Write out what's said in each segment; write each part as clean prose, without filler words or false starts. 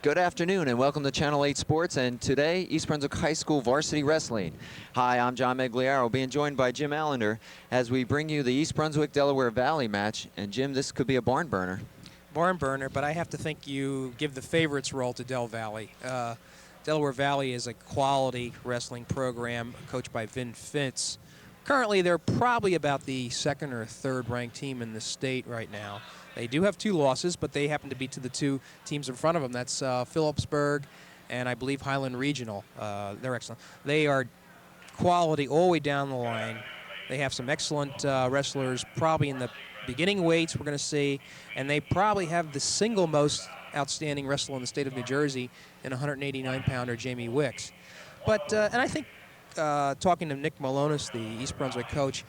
Good afternoon and welcome to Channel 8 Sports, and today East Brunswick High School Varsity Wrestling. Hi, I'm John Meggiolaro, being joined by Jim Allinder as we bring you the East Brunswick Delaware Valley match. And Jim, this could be a barn burner. Barn burner, but I have to think you give the favorites role to Del Valley. Delaware Valley is a quality wrestling program coached by Vin Fitz. Currently, they're probably about the second or third ranked team in the state right now. They do have 2 losses, but they happen to be to the 2 teams in front of them. That's Phillipsburg and I believe Highland Regional. They're excellent. They are quality all the way down the line. They have some excellent wrestlers, probably in the beginning weights we're going to see, and they probably have the single most outstanding wrestler in the state of New Jersey in 189-pounder Jamie Wicks. But, and I think talking to Nick Malonis, the East Brunswick coach,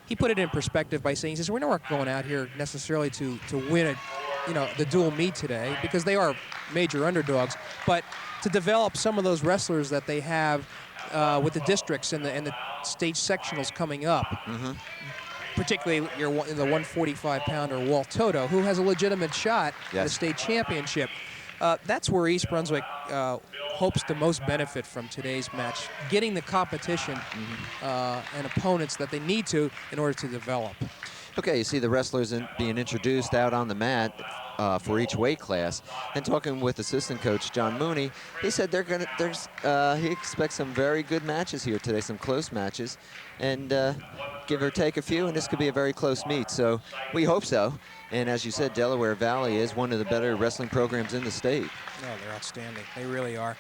he put it in perspective by saying, he says, we're not going out here necessarily to win the dual meet today, because they are major underdogs, but to develop some of those wrestlers that they have with the districts and the state sectionals coming up. Mm-hmm. Particularly the 145-pounder Walt Toto, who has a legitimate shot at the state championship. That's where East Brunswick hopes to most benefit from today's match, getting the competition and opponents that they need to in order to develop. Okay, you see the wrestlers being introduced out on the mat for each weight class. And talking with assistant coach John Mooney, he said he expects some very good matches here today, some close matches, and give or take a few, and this could be a very close meet. So we hope so. And as you said, Delaware Valley is one of the better wrestling programs in the state. Oh, they're outstanding. They really are.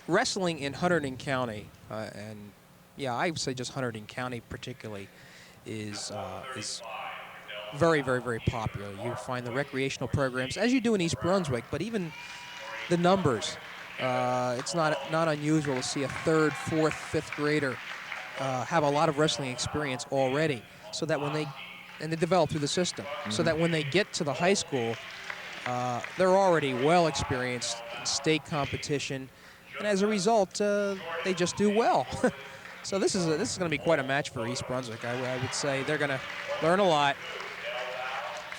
Wrestling in Hunterdon County, and yeah, I would say just Hunterdon County particularly, is very, very, very popular. You find the recreational programs, as you do in East Brunswick, but even the numbers. It's not unusual to see a 3rd, 4th, 5th grader have a lot of wrestling experience already, so that when they develop through the system, so that when they get to the high school, they're already well experienced in state competition, and as a result, they just do well. So this is going to be quite a match for East Brunswick. I would say they're going to learn a lot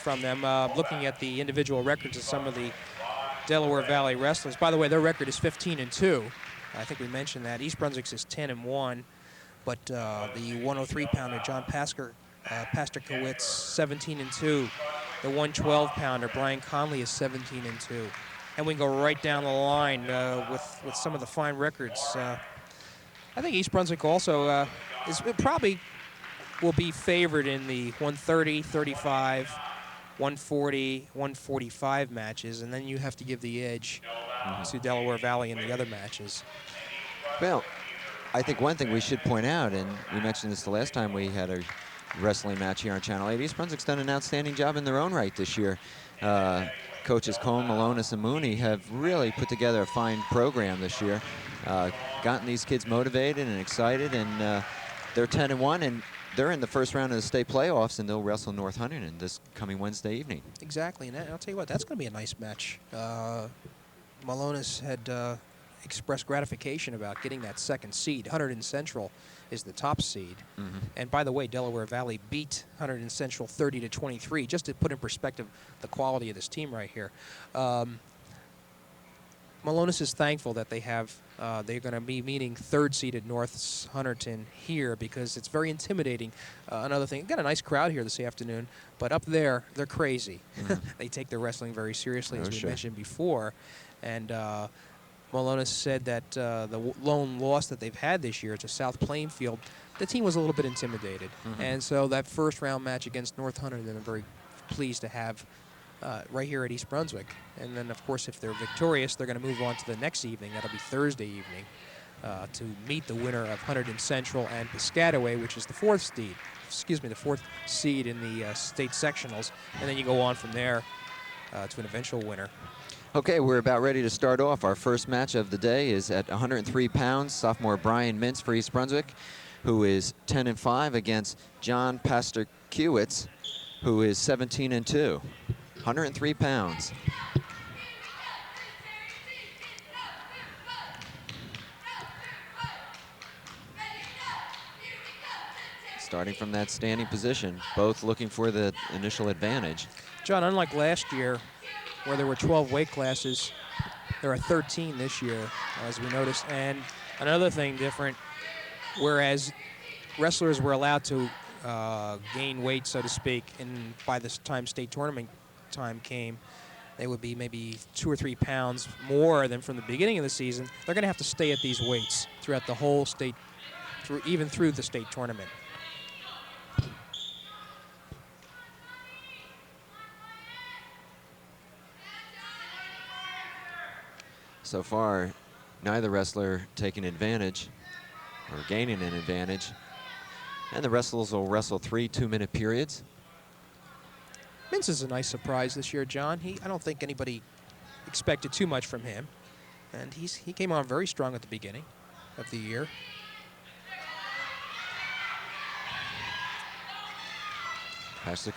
from them. Looking at the individual records of some of the Delaware Valley wrestlers. By the way, their record is 15-2. I think we mentioned that. East Brunswick's is 10-1, but the 103-pounder John Pasterkowitz, 17-2. The 112-pounder Brian Conley is 17-2. And we can go right down the line with some of the fine records. I think East Brunswick also probably will be favored in the 130, 35, 140, 145 matches, and then you have to give the edge to Delaware Valley in the other matches. Well, I think one thing we should point out, and we mentioned this the last time we had a wrestling match here on Channel 8, East Brunswick's done an outstanding job in their own right this year. Coaches Cohn, Malonis, and Mooney have really put together a fine program this year, gotten these kids motivated and excited, and they're 10-1, and they're in the first round of the state playoffs, and they'll wrestle North Huntington this coming Wednesday evening. Exactly, and I'll tell you what, that's going to be a nice match. Malonis had expressed gratification about getting that 2nd seed. Hunterdon Central is the top seed. And by the way, Delaware Valley beat Hunterdon Central 30-23, just to put in perspective the quality of this team right here. Malonis is thankful that they're going to be meeting 3rd seeded North Hunterdon here, because it's very intimidating. Another thing, got a nice crowd here this afternoon, but up there, they're crazy. They take their wrestling very seriously, as we mentioned before. And Malonis said that the lone loss that they've had this year to South Plainfield, the team was a little bit intimidated. And so that first round match against North Hunterdon, I'm very pleased to have right here at East Brunswick. And then, of course, if they're victorious, they're going to move on to the next evening. That'll be Thursday evening to meet the winner of Hunterdon Central and Piscataway, which is the 4th seed. The 4th seed in the state sectionals. And then you go on from there to an eventual winner. Okay, we're about ready to start off. Our first match of the day is at 103 pounds, sophomore Brian Mintz for East Brunswick, who is 10-5, against John Pasterkowitz, who is 17-2. 103 pounds. Starting from that standing position, both looking for the initial advantage. John, unlike last year, where there were 12 weight classes, There are 13 this year, as we noticed. And another thing different, whereas wrestlers were allowed to gain weight, so to speak, and by the time state tournament time came, they would be maybe 2 or 3 pounds more than from the beginning of the season. They're going to have to stay at these weights throughout the whole state, even through the state tournament. So far, neither wrestler taking advantage or gaining an advantage. And the wrestlers will wrestle 3 2-minute periods. Mintz is a nice surprise this year, John. I don't think anybody expected too much from him. And he came on very strong at the beginning of the year. Pastor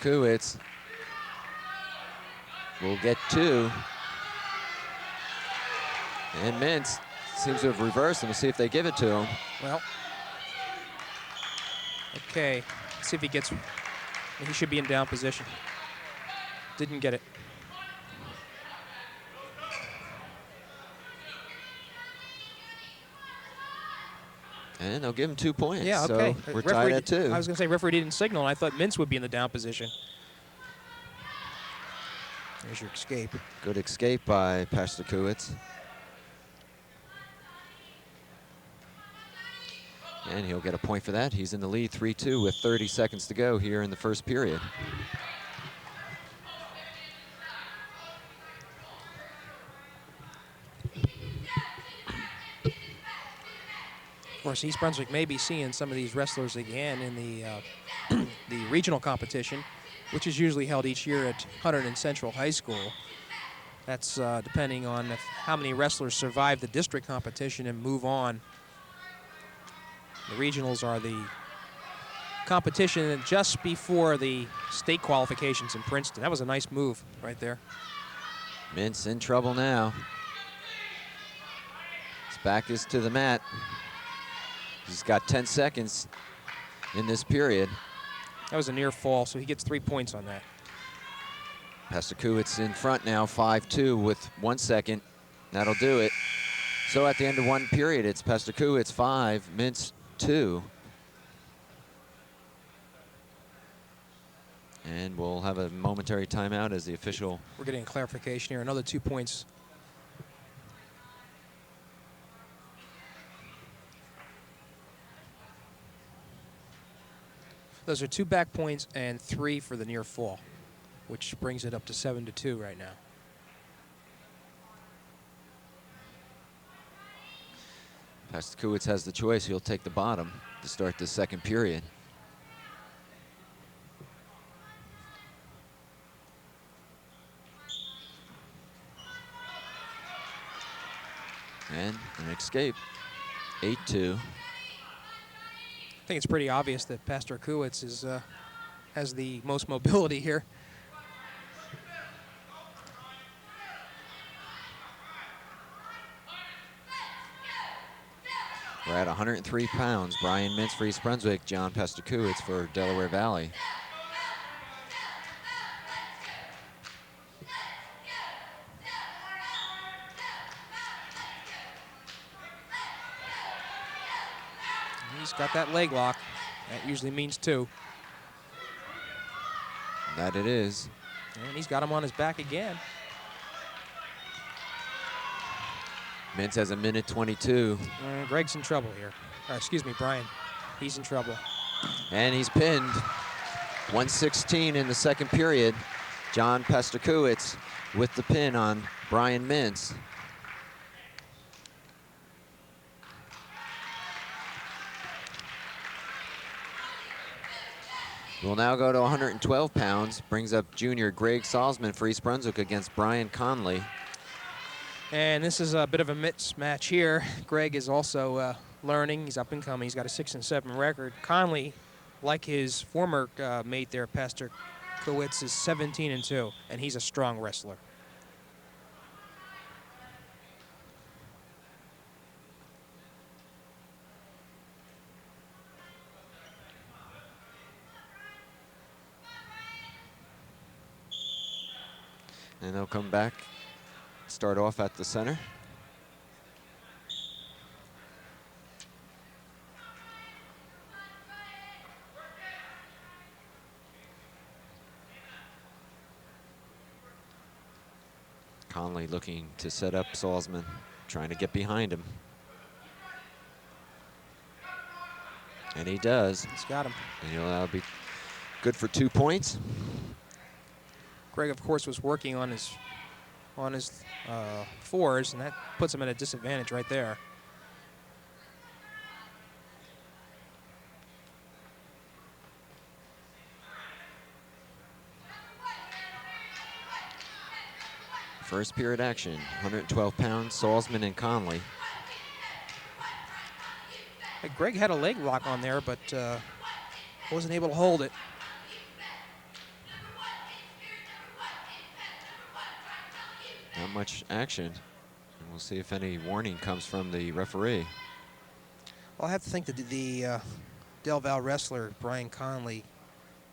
will get 2. And Mintz seems to have reversed him. We'll see if they give it to him. Well, okay. Let's see if he gets. He should be in down position. Didn't get it. And they'll give him 2 points. Yeah, okay. So we're tied at 2. I was going to say referee didn't signal, and I thought Mintz would be in the down position. There's your escape. Good escape by Pastor Kuwitz. And he'll get a point for that. He's in the lead 3-2 with 30 seconds to go here in the first period. Of course, East Brunswick may be seeing some of these wrestlers again in the the regional competition, which is usually held each year at Hunterdon and Central High School. That's depending on how many wrestlers survive the district competition and move on. The regionals are the competition just before the state qualifications in Princeton. That was a nice move right there. Mintz in trouble now. His back is to the mat. He's got 10 seconds in this period. That was a near fall, so he gets 3 points on that. Pastor Kuwitz in front now, 5-2 with 1 second. That'll do it. So at the end of one period, it's Pastor Kuwitz 5, Mintz 2. And we'll have a momentary timeout as the official. We're getting clarification here. Another 2 points. Those are 2 back points and 3 for the near fall, which brings it up to 7-2 right now. Pastor Kuwitz has the choice. He'll take the bottom to start the second period. And an escape, 8-2. I think it's pretty obvious that Pastor Kuwitz is, has the most mobility here. We're at 103 pounds. Brian Mintz for East Brunswick, John Pastor Kuwitz for Delaware Valley. He's got that leg lock. That usually means 2. That it is. And he's got him on his back again. Mintz has a minute 22. Greg's in trouble here. Excuse me, Brian. He's in trouble. And he's pinned. 1:16 in the second period. John Pastor Kuwitz with the pin on Brian Mintz. We'll now go to 112 pounds. Brings up junior Greg Salzman for East Brunswick against Brian Conley. And this is a bit of a mismatch here. Greg is also learning. He's up and coming. He's got a 6-7 record. Conley, like his former mate there, Pastor Kuwitz, is 17-2, and he's a strong wrestler. And they'll come back start off at the center. Conley looking to set up Salzman, trying to get behind him. And he does. He's got him. And he'll be good for 2 points. Greg, of course, was working on his fours, and that puts him at a disadvantage right there. First period action, 112 pounds, Salzman and Conley. Greg had a leg lock on there, but wasn't able to hold it. Not much action. And we'll see if any warning comes from the referee. Well, I have to think that the Del Val wrestler, Brian Conley,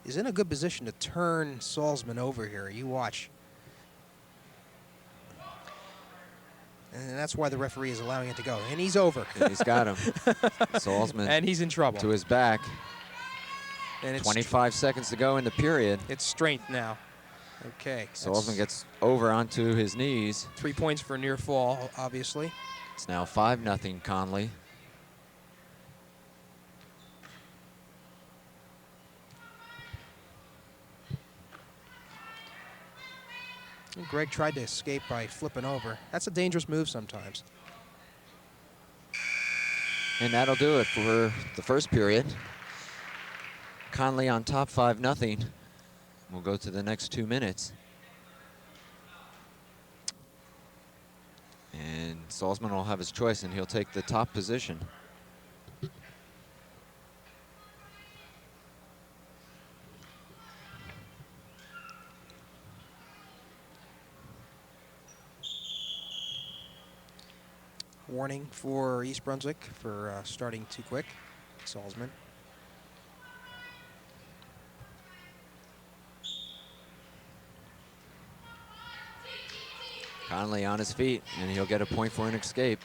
is in a good position to turn Salzman over here. You watch. And that's why the referee is allowing it to go. And he's over. And he's got him. Salzman. And he's in trouble. To his back. And it's 25 seconds to go in the period. It's strength now. Okay. Salzman gets over onto his knees. 3 points for near fall, obviously. It's now 5-0 Conley. And Greg tried to escape by flipping over. That's a dangerous move sometimes. And that'll do it for the first period. Conley on top 5-0. We'll go to the next 2 minutes. And Salzman will have his choice, and he'll take the top position. Warning for East Brunswick for starting too quick. Salzman. Conley on his feet, and he'll get a point for an escape,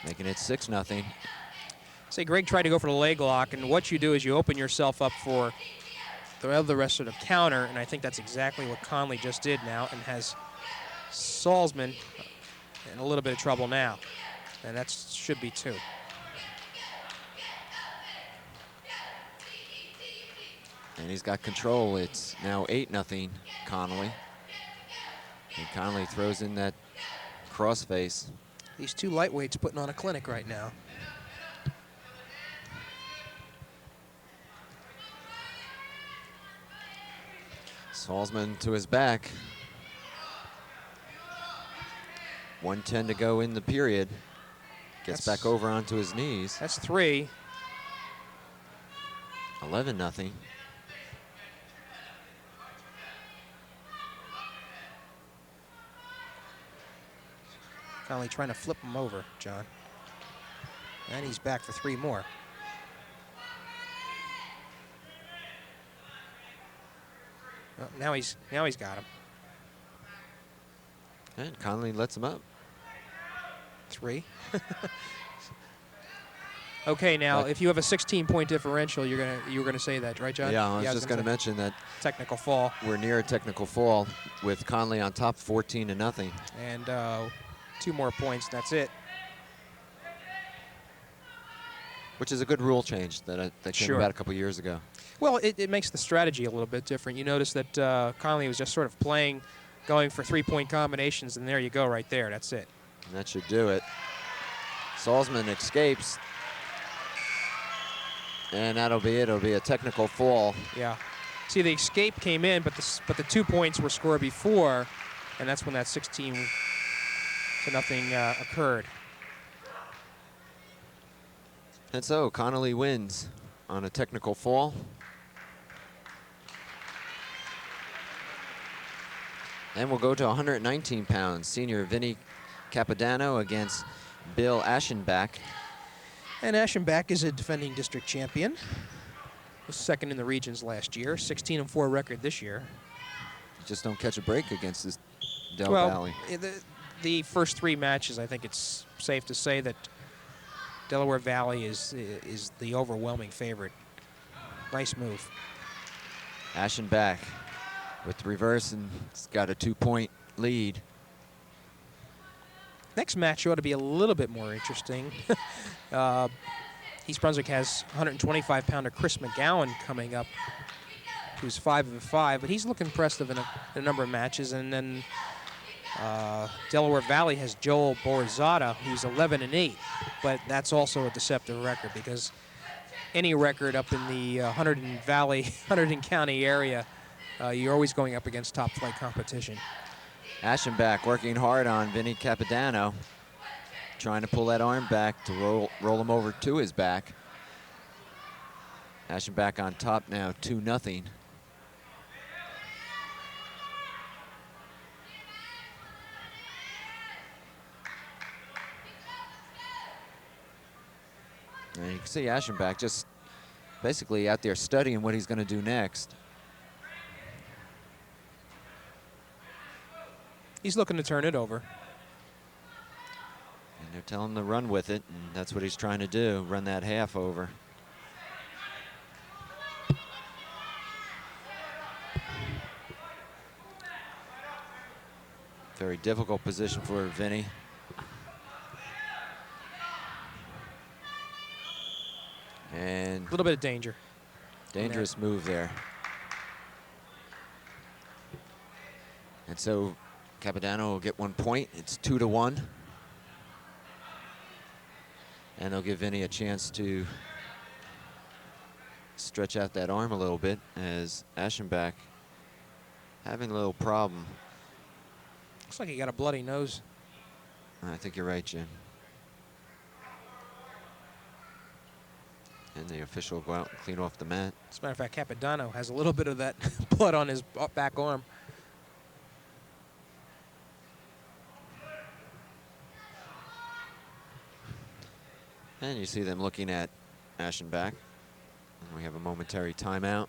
making it 6-0. Say Greg tried to go for the leg lock, and what you do is you open yourself up for the other wrestler to counter, and I think that's exactly what Conley just did now, and has Salzman in a little bit of trouble now, and that should be 2. And he's got control. It's now 8-0 Conley. And Conley throws in that crossface. These 2 lightweights putting on a clinic right now. Salzman to his back. 1:10 to go in the period. Gets back over onto his knees. That's 3. 11-0. Conley trying to flip him over, John. And he's back for 3 more. Well, now he's got him. And Conley lets him up. 3. Okay, now if you have a 16-point differential, you were gonna say that, right, John? Yeah, I was just gonna mention that technical fall. We're near a technical fall with Conley on top 14-0. And 2 more points, that's it. Which is a good rule change that came about a couple years ago. Well, it makes the strategy a little bit different. You notice that Conley was just sort of playing, going for 3-point combinations, and there you go right there. That's it. And that should do it. Salzman escapes. And that'll be it. It'll be a technical fall. Yeah. See, the escape came in, but the 2 points were scored before, and that's when that 16-0 occurred. And so Conley wins on a technical fall. And we'll go to 119 pounds. Senior Vinny Capodanno against Bill Aschenbach. And Aschenbach is a defending district champion. Was second in the regions last year. 16-4 record this year. Just don't catch a break against this Del Valley. The first 3 matches, I think it's safe to say that Delaware Valley is the overwhelming favorite. Nice move. Aschenbach with the reverse, and it's got a 2-point lead. Next match ought to be a little bit more interesting. East Brunswick has 125-pounder Chris McGowan coming up, who's 5 of 5, but he's looking impressive in a number of matches. And then Delaware Valley has Joel Borzada, who's 11 and 8, but that's also a deceptive record because any record up in the Hunterdon County area, you're always going up against top flight competition. Aschenbach working hard on Vinny Capodanno, trying to pull that arm back to roll him over to his back. Aschenbach on top now, 2-0. And you can see Aschenbach just basically out there studying what he's going to do next. He's looking to turn it over. And they're telling him to run with it, and that's what he's trying to do, run that half over. Very difficult position for Vinny. And a little bit of danger. Dangerous move there. And so Capodanno will get 1 point. It's 2-1. And they'll give Vinny a chance to stretch out that arm a little bit, as Aschenbach having a little problem. Looks like he got a bloody nose. I think you're right, Jim. And the official will go out and clean off the mat. As a matter of fact, Capodanno has a little bit of that blood on his back arm. And you see them looking at Aschenbach. And we have a momentary timeout.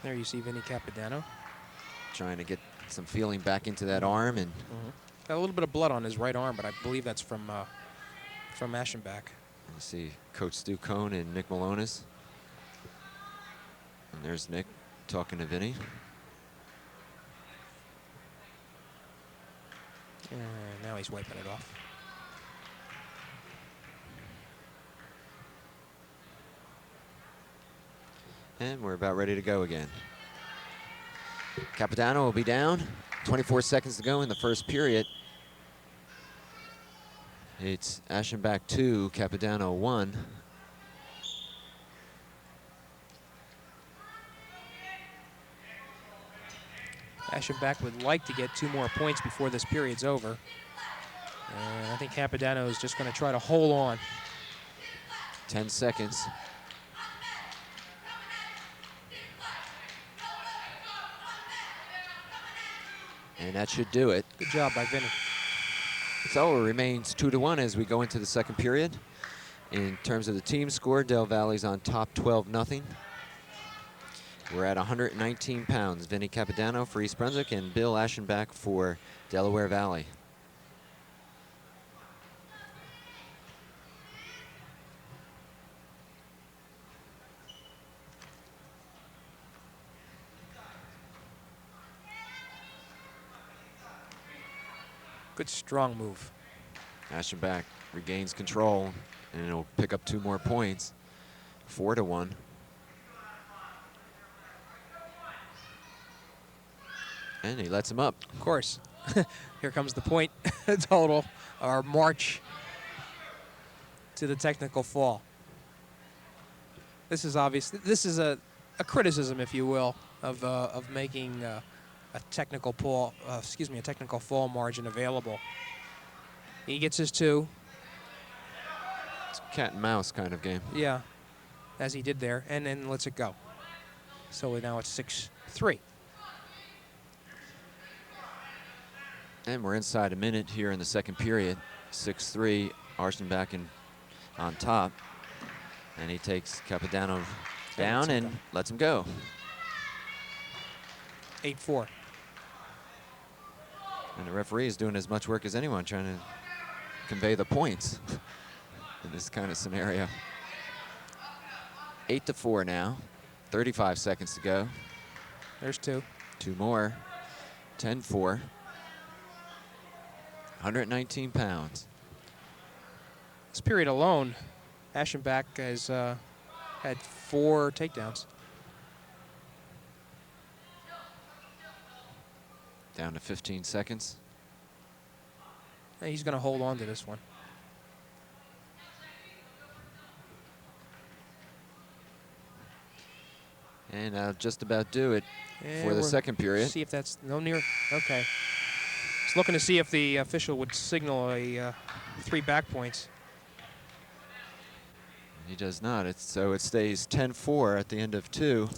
There you see Vinny Capodanno. Trying to get some feeling back into that arm. And got a little bit of blood on his right arm, but I believe that's from Aschenbach. You see Coach Stu Cohn and Nick Malonis. And there's Nick talking to Vinny. And now he's wiping it off. And we're about ready to go again. Capodanno will be down. 24 seconds to go in the first period. It's Aschenbach 2, Capodanno 1. Aschenbach would like to get 2 more points before this period's over. And I think Capodanno is just going to try to hold on. 10 seconds. And that should do it. Good job by Vinny. So it remains 2-1 as we go into the second period. In terms of the team score, Del Valley's on top 12-0. We're at 119 pounds. Vinny Capodanno for East Brunswick and Bill Aschenbach for Delaware Valley. Good strong move. Aschenbach regains control, and it'll pick up 2 more points. 4-1. And he lets him up. Of course. Here comes the point total, our march to the technical fall. This is obvious. This is a criticism, if you will, of making a technical fall, a technical fall margin available. He gets his 2. It's a cat and mouse kind of game. Yeah, as he did there, and then lets it go. So now it's 6-3. And we're inside a minute here in the second period. 6-3, Aschenbach on top. And he takes Capodanno down and lets him go. 8-4. And the referee is doing as much work as anyone trying to convey the points in this kind of scenario. 8-4 now. 35 seconds to go. There's 2. 2 more. 10-4. 119 pounds. This period alone, Aschenbach has had 4 takedowns. Down to 15 seconds. And he's going to hold on to this one. And I'll just about do it And for the we're second period. See if that's no near. Okay. Just looking to see if the official would signal a 3 back points. He does not. So it stays 10-4 at the end of 2.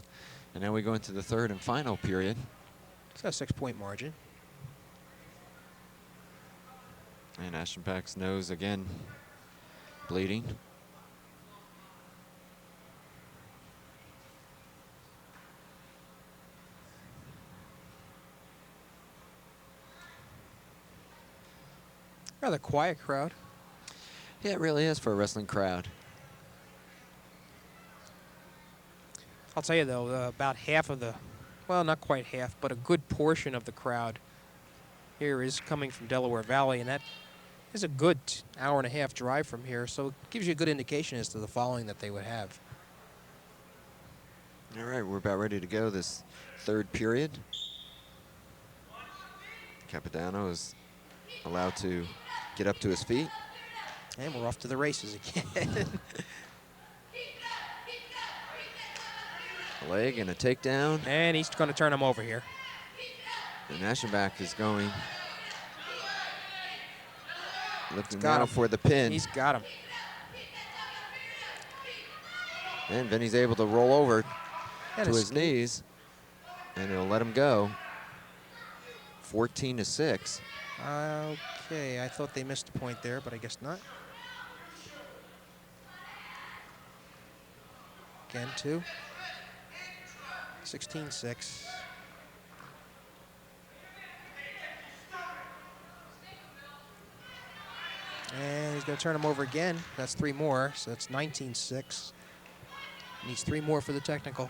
And now we go into the third and final period. It's a 6-point margin. And Aschenbach's nose again bleeding. Rather quiet crowd. Yeah, it really is for a wrestling crowd. I'll tell you though, about half of the, well, not quite half, but a good portion of the crowd here is coming from Delaware Valley, and that is a good hour-and-a-half drive from here, so it gives you a good indication as to the following that they would have. All right, we're about ready to go this third period. Capodanno is allowed to get up to his feet. And we're off to the races again. A leg and a takedown. And he's going to turn him over here. And Aschenbach is going. Looking Got now him. for the pin. He's got him. And Vinny's able to roll over And to his escape. knees. And he'll let him go. 14-6. Okay, I thought they missed a point there, but I guess not. Again, 2. 16-6. And he's going to turn him over again. That's 3 more, so that's 19-6. Needs 3 more for the technical.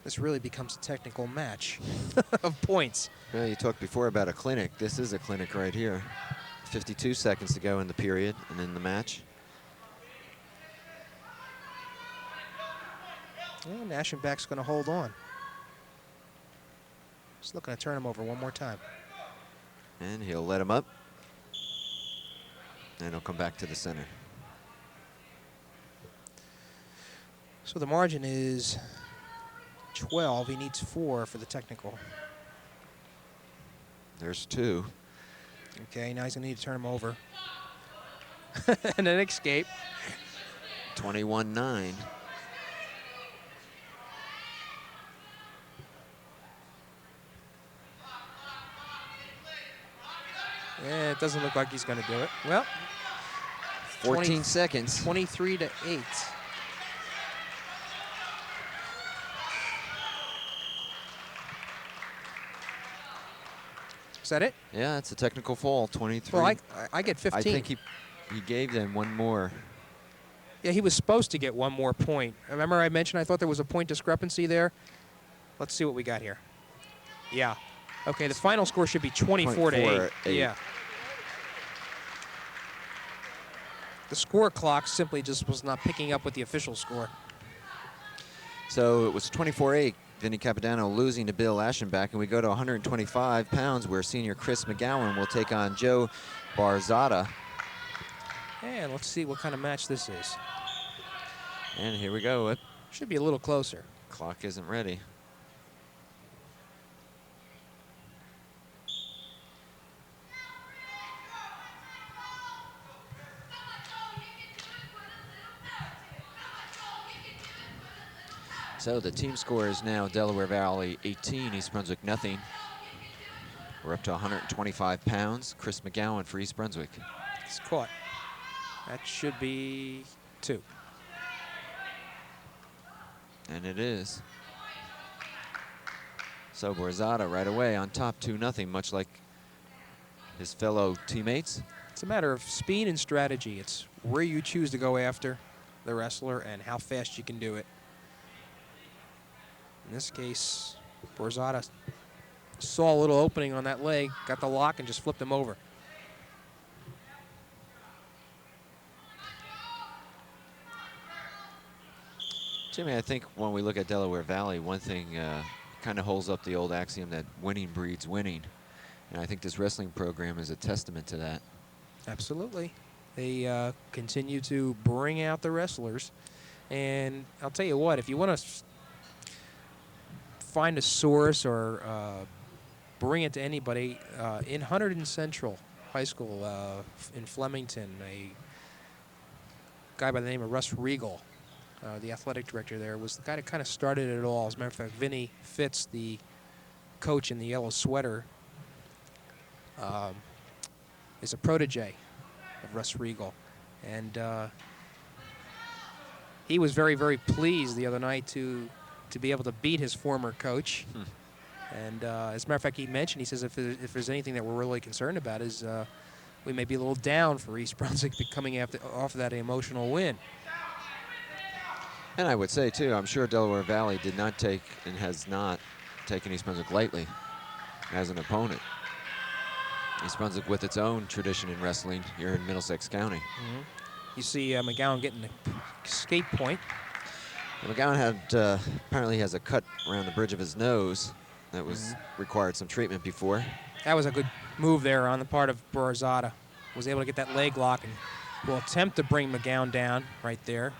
This really becomes a technical match of points. Well, you talked before about a clinic. This is a clinic right here. 52 seconds to go in the period and in the match. And Aschenbach's going to hold on. Just looking to turn him over one more time. And he'll let him up. And he'll come back to the center. So the margin is 12. He needs 4 for the technical. There's 2. Okay, now he's going to need to turn him over. And an escape. 21-9. Yeah, it doesn't look like he's going to do it. Well, 14 seconds. 23-8. Is that it? Yeah, it's a technical fall. 23. Well, I get 15. I think he gave them one more. Yeah, he was supposed to get 1 more point. Remember I mentioned I thought there was a point discrepancy there? Let's see what we got here. Yeah. Okay, the final score should be 24-8. 8. Yeah. The score clock simply just was not picking up with the official score. So it was 24-8. Vinny Capodanno losing to Bill Aschenbach, and we go to 125 pounds where senior Chris McGowan will take on Joe Barzada. And let's see what kind of match this is. And here we go. It Should be a little closer. clock isn't ready. So the team score is now Delaware Valley 18, East Brunswick nothing. We're up to 125 pounds. Chris McGowan for East Brunswick. It's caught. That should be 2. And it is. So Borzato right away on top 2-0, much like his fellow teammates. It's a matter of speed and strategy. It's where you choose to go after the wrestler and how fast you can do it. In this case, Borzato saw a little opening on that leg, got the lock, and just flipped him over. Jimmy, I think when we look at Delaware Valley, one thing kind of holds up the old axiom that winning breeds winning. And I think this wrestling program is a testament to that. Absolutely. They continue to bring out the wrestlers. And I'll tell you what, if you want to find a source or bring it to anybody, in Hunterdon Central High School in Flemington, a guy by the name of Russ Regal, the athletic director there, was the guy that kind of started it all. As a matter of fact, Vinny Fitz, the coach in the yellow sweater, is a protege of Russ Regal. And he was very, very pleased the other night to be able to beat his former coach. And as a matter of fact, he mentioned, he says, if there's anything that we're really concerned about is we may be a little down for East Brunswick coming off of that emotional win. And I would say, too, I'm sure Delaware Valley did not take and has not taken East Brunswick lightly as an opponent. East Brunswick with its own tradition in wrestling here in Middlesex County. You see McGowan getting the escape point. And McGowan had apparently has a cut around the bridge of his nose that was required some treatment before. That was a good move there on the part of Borzato. Was able to get that leg lock and will attempt to bring McGowan down right there.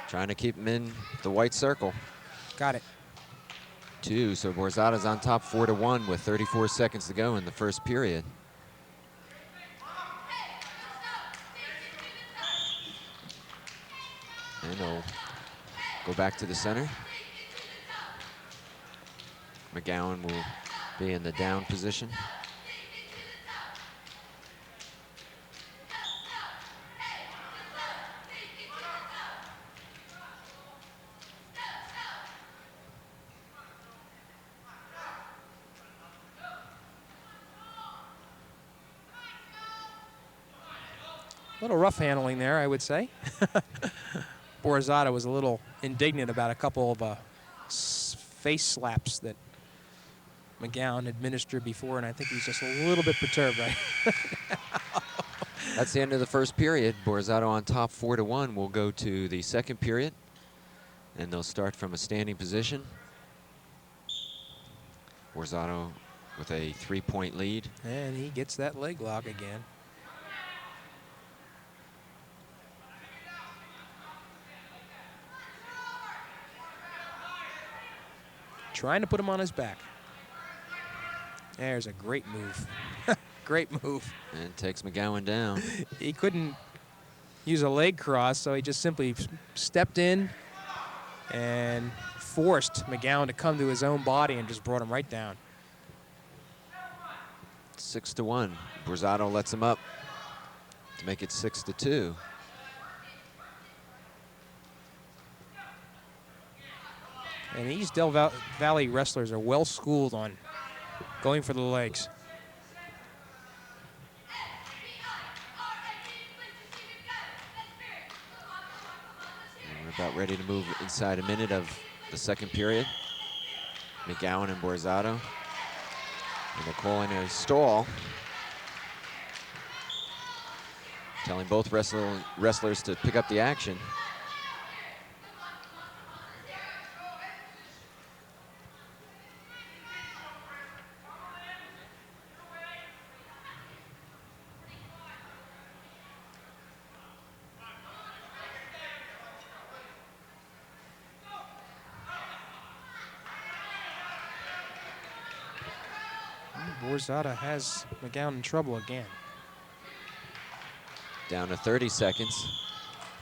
Trying to keep him in the white circle. Got it. 2, so Borzato's on top 4-1 with 34 seconds to go in the first period. And he'll go back to the center. McGowan will be in the down position. A little rough handling there, I would say. Borzato was a little indignant about a couple of face slaps that McGowan administered before, and I think he's just a little bit perturbed right now. That's the end of the first period. Borzato on top 4-1. We'll go to the second period, and they'll start from a standing position. Borzato with a 3-point lead. And he gets that leg lock again. Trying to put him on his back. There's a great move. Great move. And takes McGowan down. He couldn't use a leg cross, so he just simply stepped in and forced McGowan to come to his own body and just brought him right down. 6-1. Borzato lets him up to make it 6-2. And these Del Valley wrestlers are well schooled on going for the legs. And we're about ready to move inside a minute of the second period. McGowan and Borzato. And they're calling a stall, telling both wrestlers to pick up the action. Borzato has McGowan in trouble again. Down to 30 seconds.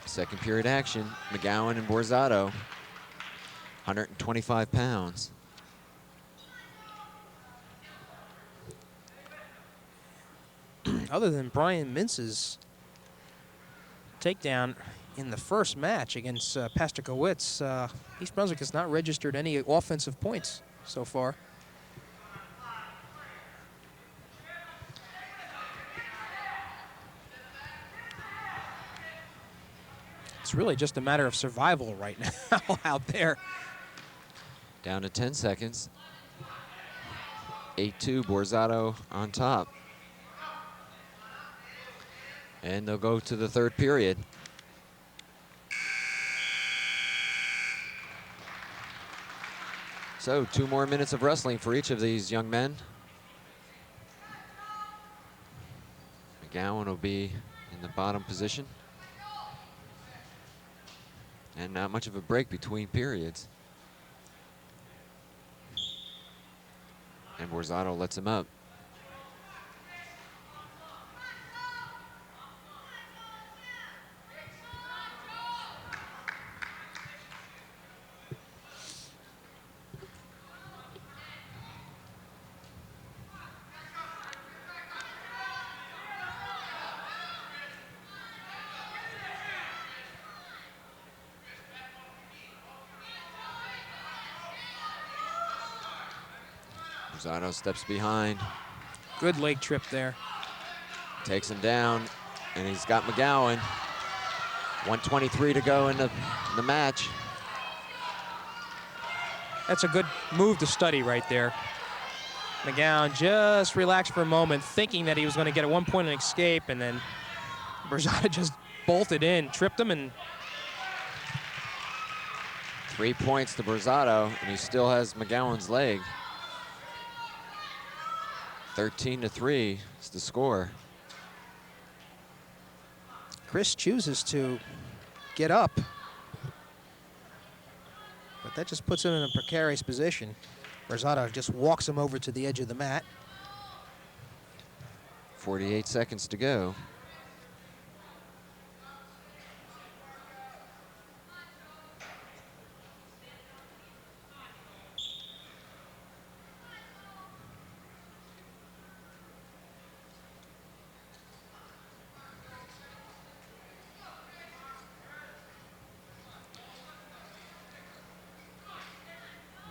Second period action. McGowan and Borzato, 125 pounds. Other than Brian Mintz's takedown, in the first match against Pastakowitz, East Brunswick has not registered any offensive points so far. It's really just a matter of survival right now out there. Down to 10 seconds. 8-2, Borzato on top. And they'll go to the third period. So 2 more minutes of wrestling for each of these young men. McGowan will be in the bottom position. And not much of a break between periods. And Borzato lets him up. Borzato steps behind. Good leg trip there. Takes him down, and he's got McGowan. 1:23 to go in the match. That's a good move to study right there. McGowan just relaxed for a moment, thinking that he was going to get a one-point escape, and then Borzato just bolted in, tripped him, and 3 points to Borzato, and he still has McGowan's leg. 13-3 is the score. Chris chooses to get up, but that just puts him in a precarious position. Borzato just walks him over to the edge of the mat. 48 seconds to go.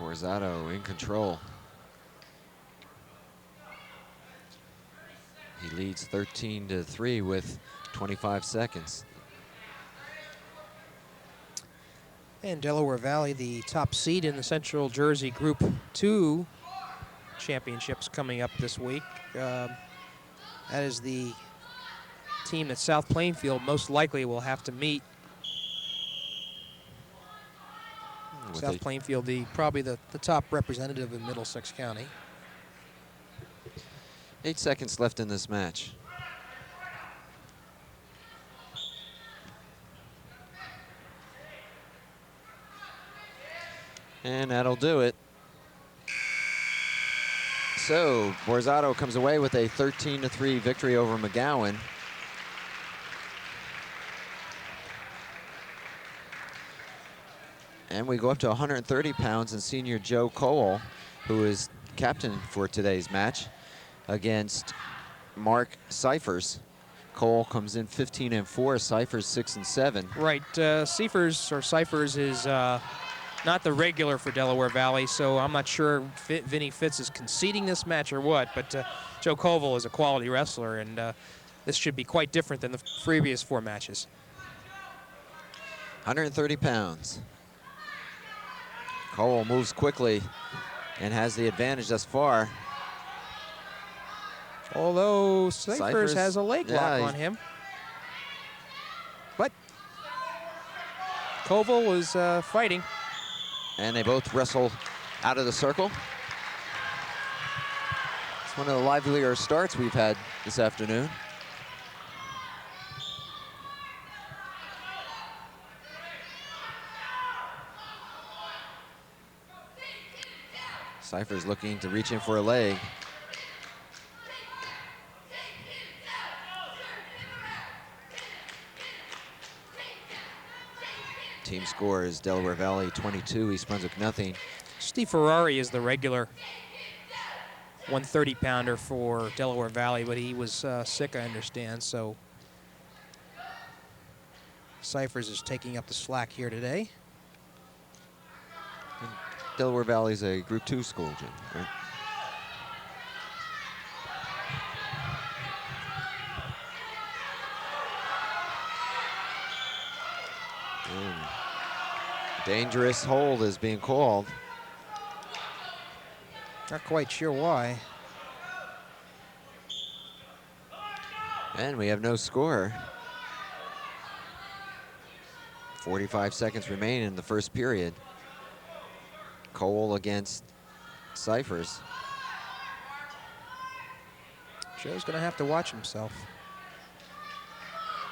Borzato in control. He leads 13-3 with 25 seconds. And Delaware Valley, the top seed in the Central Jersey Group 2 championships coming up this week. That is the team that South Plainfield most likely will have to meet. South Plainfield, probably the top representative in Middlesex County. 8 seconds left in this match. And that'll do it. So Borzato comes away with a 13-3 victory over McGowan. And we go up to 130 pounds, and senior Joe Cole, who is captain for today's match, against Mark Cyphers. Cole comes in 15-4, Cyphers 6-7. Right, Cyphers is not the regular for Delaware Valley, so I'm not sure Vinny Fitz is conceding this match or what, but Joe Koval is a quality wrestler, and this should be quite different than the previous 4 matches. 130 pounds. Cole moves quickly and has the advantage thus far. Although Cyphers has a leg lock on him. But Koval is fighting. And they both wrestle out of the circle. It's one of the livelier starts we've had this afternoon. Cyphers looking to reach in for a leg. Team score is Delaware Valley 22, East Brunswick nothing. Steve Ferrari is the regular 130-pounder for Delaware Valley, but he was sick, I understand. So Cyphers is taking up the slack here today. And Delaware Valley's a Group 2 school, Jim, right? Dangerous hold is being called. Not quite sure why. And we have no score. 45 seconds remain in the first period. Cole against Cyphers. Joe's going to have to watch himself.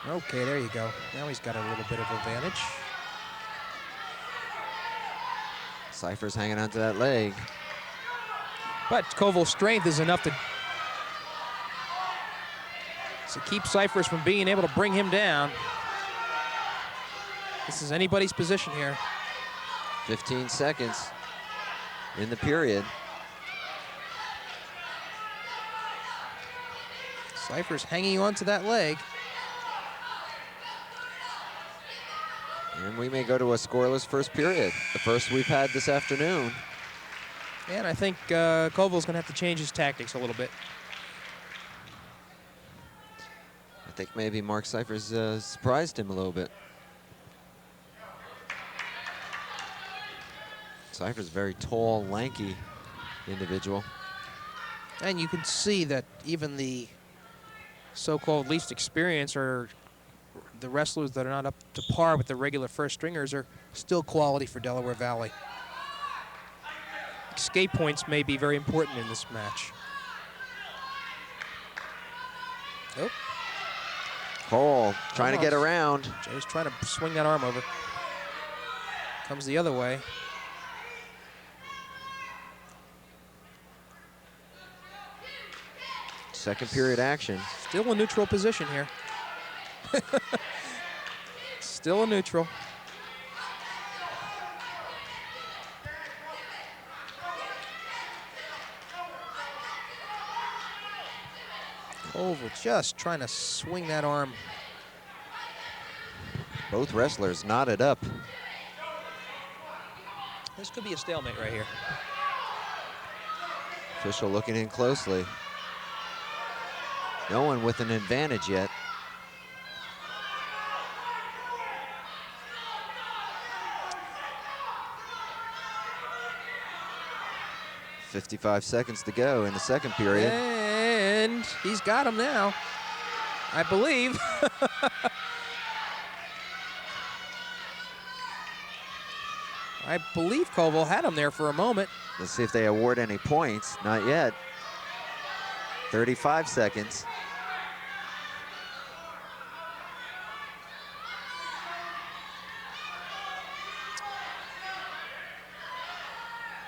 Okay, there you go. Now he's got a little bit of advantage. Cyphers hanging onto that leg. But Koval's strength is enough to keep Cyphers from being able to bring him down. This is anybody's position here. 15 seconds in the period. Cyphers hanging on to that leg. And we may go to a scoreless first period, the first we've had this afternoon. And I think Koval's going to have to change his tactics a little bit. I think maybe Mark Cyphers surprised him a little bit. Cyphers, very tall, lanky individual. And you can see that even the so-called least experienced, or the wrestlers that are not up to par with the regular first stringers, are still quality for Delaware Valley. Escape points may be very important in this match. Oh. Cole trying to get around. Joe's trying to swing that arm over. Comes the other way. Second period action. Still a neutral position here. Still a neutral. Oval just trying to swing that arm. Both wrestlers knotted up. This could be a stalemate right here. Official looking in closely. No one with an advantage yet. .55 seconds to go in the second period. And he's got him now, I believe. I believe Koval had him there for a moment. Let's see if they award any points. Not yet. 35 seconds.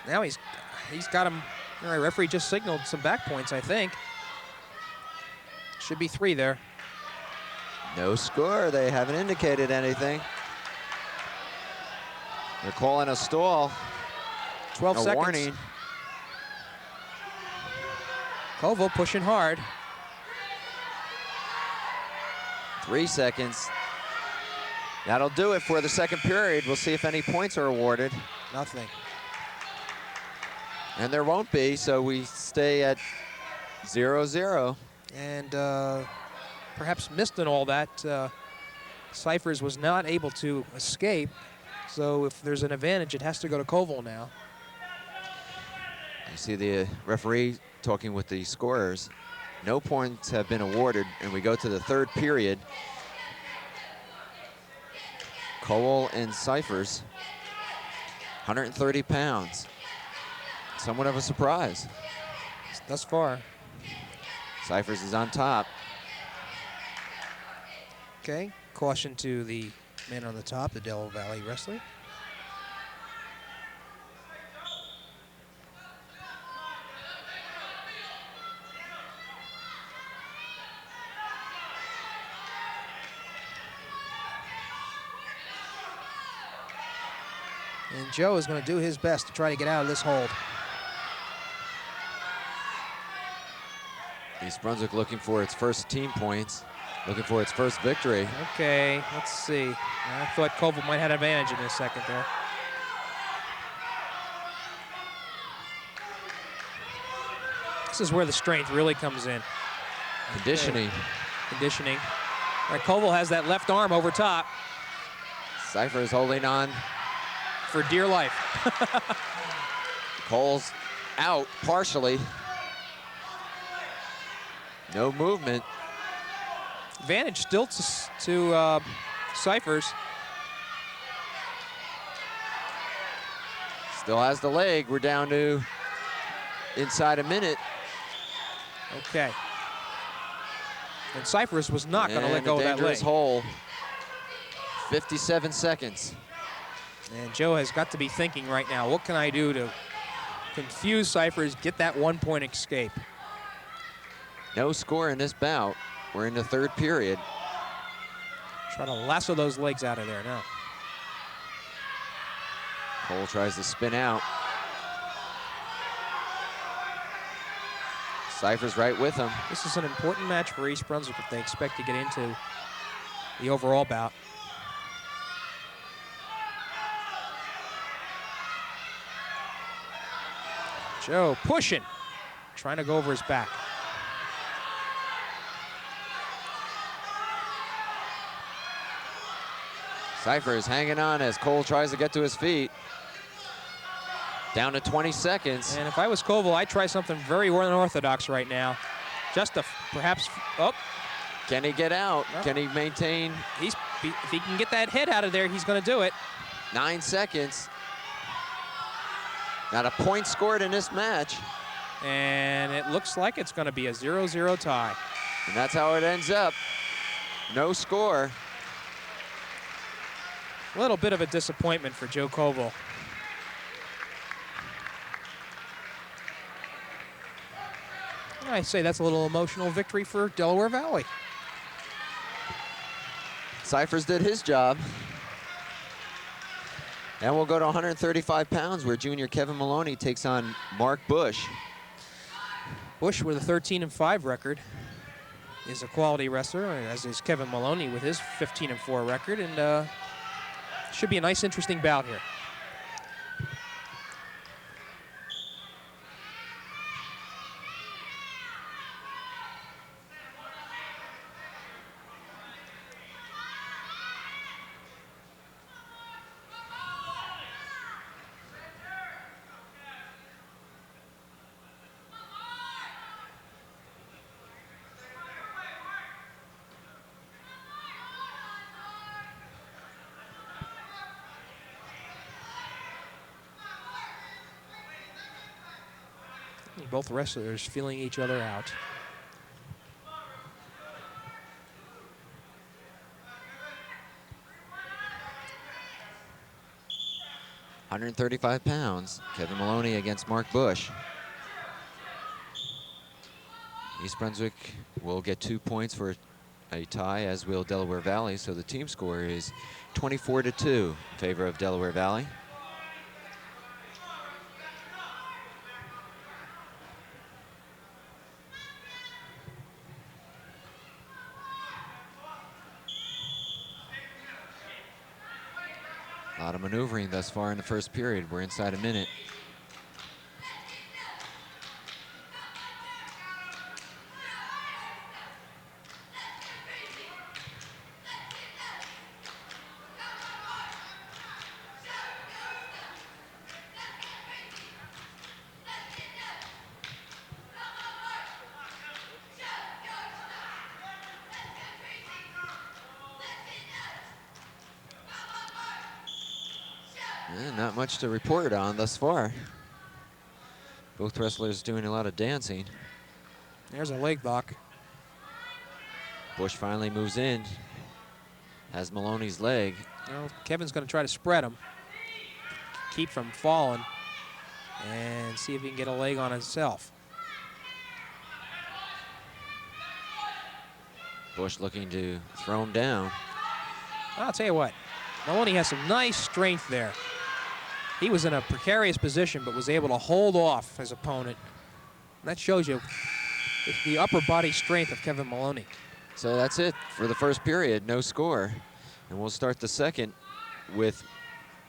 Now he's got him. All right, referee just signaled some back points, I think. Should be 3 there. No score. They haven't indicated anything. They're calling a stall. 12 seconds. Warning. Koval pushing hard. 3 seconds. That'll do it for the second period. We'll see if any points are awarded. Nothing. And there won't be, so we stay at 0-0. And perhaps missed in all that, Cyphers was not able to escape. So if there's an advantage, it has to go to Koval now. You see the referee talking with the scorers. No points have been awarded, and we go to the third period. Cole and Cyphers, 130 pounds. Somewhat of a surprise. Thus far. Cyphers is on top. Okay, caution to the man on the top, the Delaware Valley wrestler. And Joe is going to do his best to try to get out of this hold. East Brunswick looking for its first team points. looking for its first victory. Okay, let's see. I thought Koval might have an advantage in this second there. This is where the strength really comes in. Conditioning. Okay. Conditioning. All right, Koval has that left arm over top. Cypher is holding on. For dear life. Cole's out partially. No movement. Advantage still to Cyphers. Still has the leg. We're down to inside a minute. Okay. And Cyphers was not going to let go of that leg. Dangerous hole. 57 seconds. And Joe has got to be thinking right now, what can I do to confuse Cyphers, get that 1-point escape? No score in this bout. We're in the third period. Try to lasso those legs out of there now. Cole tries to spin out. Cypher's right with him. This is an important match for East Brunswick if they expect to get into the overall bout. Joe pushing, trying to go over his back. Cypher is hanging on as Cole tries to get to his feet. Down to 20 seconds. And if I was Koval, I'd try something very unorthodox right now. Just to perhaps, oh. Can he get out? No. Can he maintain? If he can get that head out of there, he's going to do it. 9 seconds. Not a point scored in this match. And it looks like it's going to be a 0-0 tie. And that's how it ends up. No score. A little bit of a disappointment for Joe Koval. I say that's a little emotional victory for Delaware Valley. Cyphers did his job. And we'll go to 135 pounds where junior Kevin Maloney takes on Mark Bush. Bush with a 13-5 record is a quality wrestler, as is Kevin Maloney with his 15-4 record, and should be a nice, interesting bout here. Both wrestlers feeling each other out. £135, Kevin Maloney against Mark Bush. East Brunswick will get 2 points for a tie, as will Delaware Valley, so the team score is 24-2 in favor of Delaware Valley. A lot of maneuvering thus far in the first period. We're inside a minute. Not much to report on thus far. Both wrestlers doing a lot of dancing. There's a leg lock. Bush finally moves in. Has Maloney's leg. Well, Kevin's going to try to spread him, keep from falling, and see if he can get a leg on himself. Bush looking to throw him down. I'll tell you what, Maloney has some nice strength there. He was in a precarious position, but was able to hold off his opponent. That shows you the upper body strength of Kevin Maloney. So that's it for the first period, no score. And we'll start the second with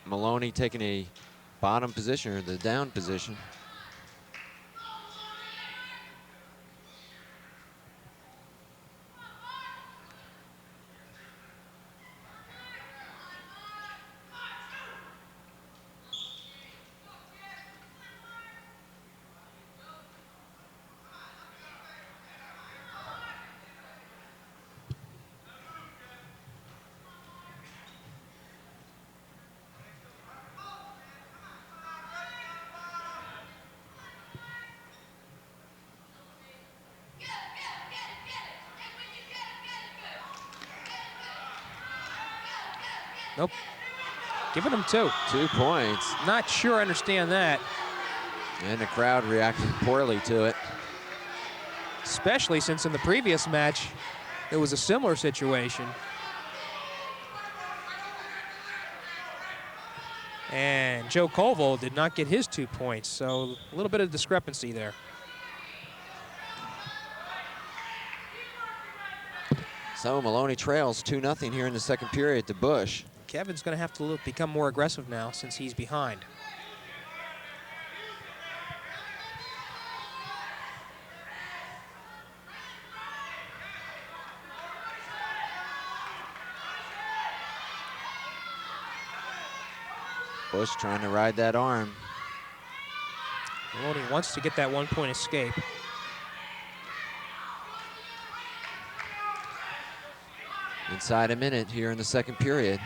Maloney taking a bottom position, or the down position. Nope. Giving him 2. 2 points. Not sure I understand that. And the crowd reacting poorly to it. Especially since in the previous match, it was a similar situation. And Joe Colville did not get his 2 points, so a little bit of discrepancy there. So Maloney trails 2-0 here in the second period to Bush. Kevin's going to have to become more aggressive now since he's behind. Bush trying to ride that arm. Maloney wants to get that 1-point escape. Inside a minute here in the second period.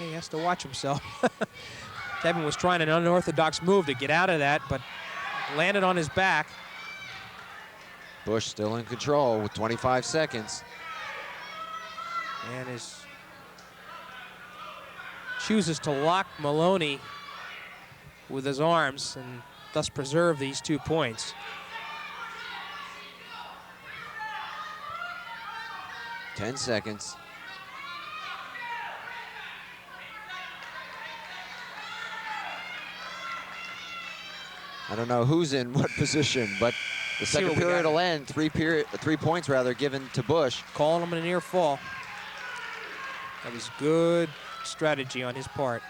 He has to watch himself. Kevin was trying an unorthodox move to get out of that, but landed on his back. Bush still in control with 25 seconds. And chooses to lock Maloney with his arms and thus preserve these 2 points. Ten seconds. I don't know who's in what position, but the second period will end. 3 points rather given to Bush. Calling him a near fall. That was good strategy on his part.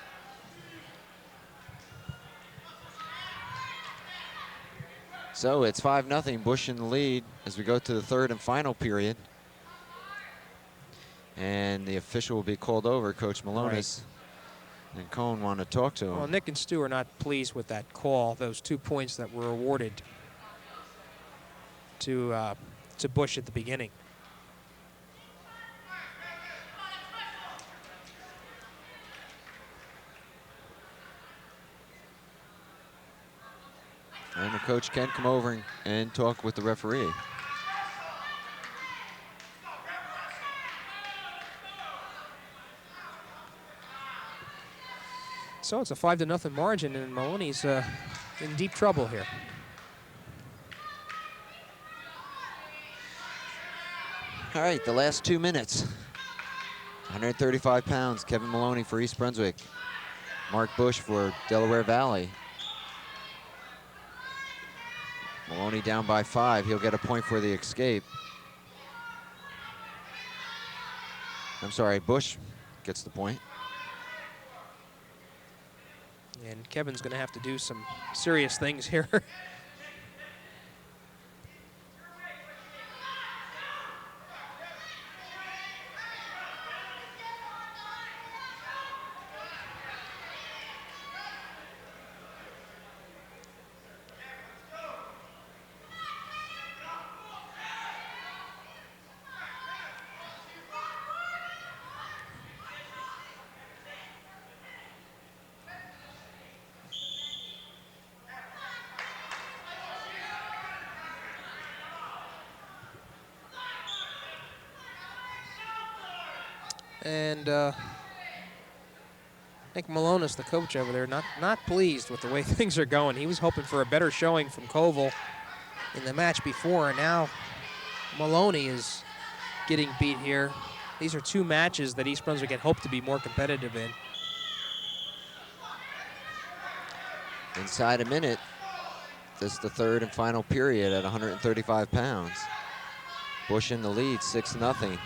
So it's 5-0, Bush in the lead as we go to the third and final period. And the official will be called over, Coach Malonis. Right. And Cohn want to talk to him. Well, Nick and Stu are not pleased with that call, those 2 points that were awarded to Bush at the beginning. And the coach can come over and talk with the referee. So it's a 5-0 margin, and Maloney's in deep trouble here. All right, the last 2 minutes. 135 pounds, Kevin Maloney for East Brunswick. Mark Bush for Delaware Valley. Maloney down by 5. He'll get a point for the escape. I'm sorry, Bush gets the point. And Kevin's going to have to do some serious things here. And I think Malonis, the coach over there, not pleased with the way things are going. He was hoping for a better showing from Koval in the match before, and now Maloney is getting beat here. These are two matches that East Brunswick had hoped to be more competitive in. Inside a minute. This is the third and final period at 135 pounds. Bush in the lead, 6-0.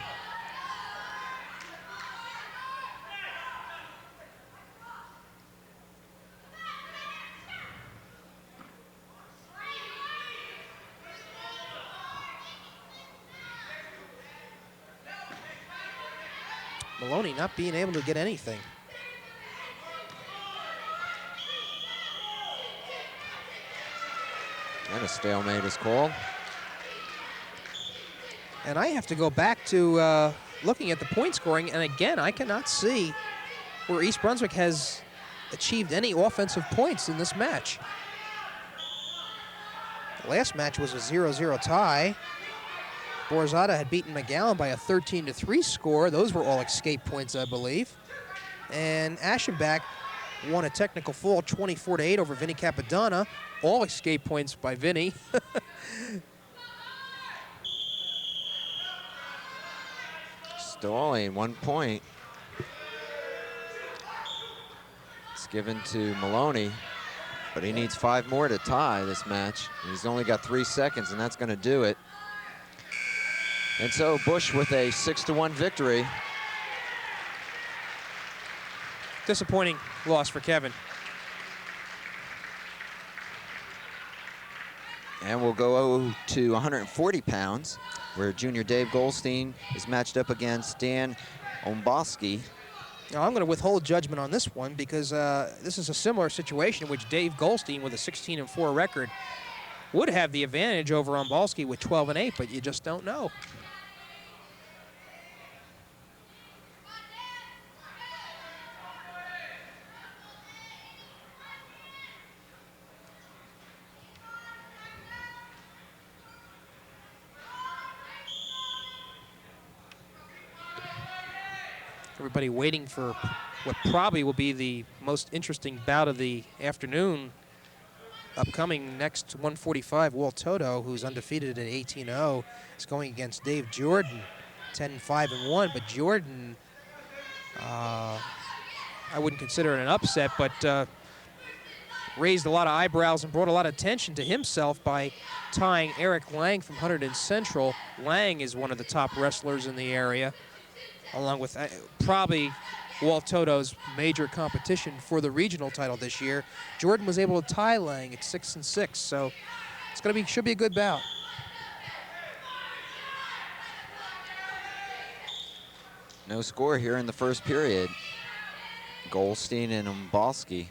Maloney not being able to get anything. And a stalemate is called. And I have to go back to looking at the point scoring, and again, I cannot see where East Brunswick has achieved any offensive points in this match. The last match was a 0-0 tie. Borzada had beaten McGowan by a 13-3 score. Those were all escape points, I believe. And Aschenbach won a technical fall 24-8 over Vinny Capadonna. All escape points by Vinny. Stalling, 1 point. It's given to Maloney, but he needs 5 more to tie this match. He's only got 3 seconds, and that's going to do it. And so Bush with a 6-1 victory. Disappointing loss for Kevin. And we'll go to 140 pounds, where junior Dave Goldstein is matched up against Dan Omboski. Now, I'm going to withhold judgment on this one because this is a similar situation in which Dave Goldstein, with a 16-4 record, would have the advantage over Omboski with 12-8, but you just don't know. Everybody waiting for what probably will be the most interesting bout of the afternoon. Upcoming next 145, Walt Toto, who's undefeated at 18-0, is going against Dave Jordan, 10-5-1. But Jordan, I wouldn't consider it an upset, but raised a lot of eyebrows and brought a lot of attention to himself by tying Eric Lang from Hunterdon Central. Lang is one of the top wrestlers in the area, along with probably Walt Toto's major competition for the regional title this year. Jordan was able to tie Lang at 6-6, so it's going to be, should be a good bout. No score here in the first period. Goldstein and Omboski.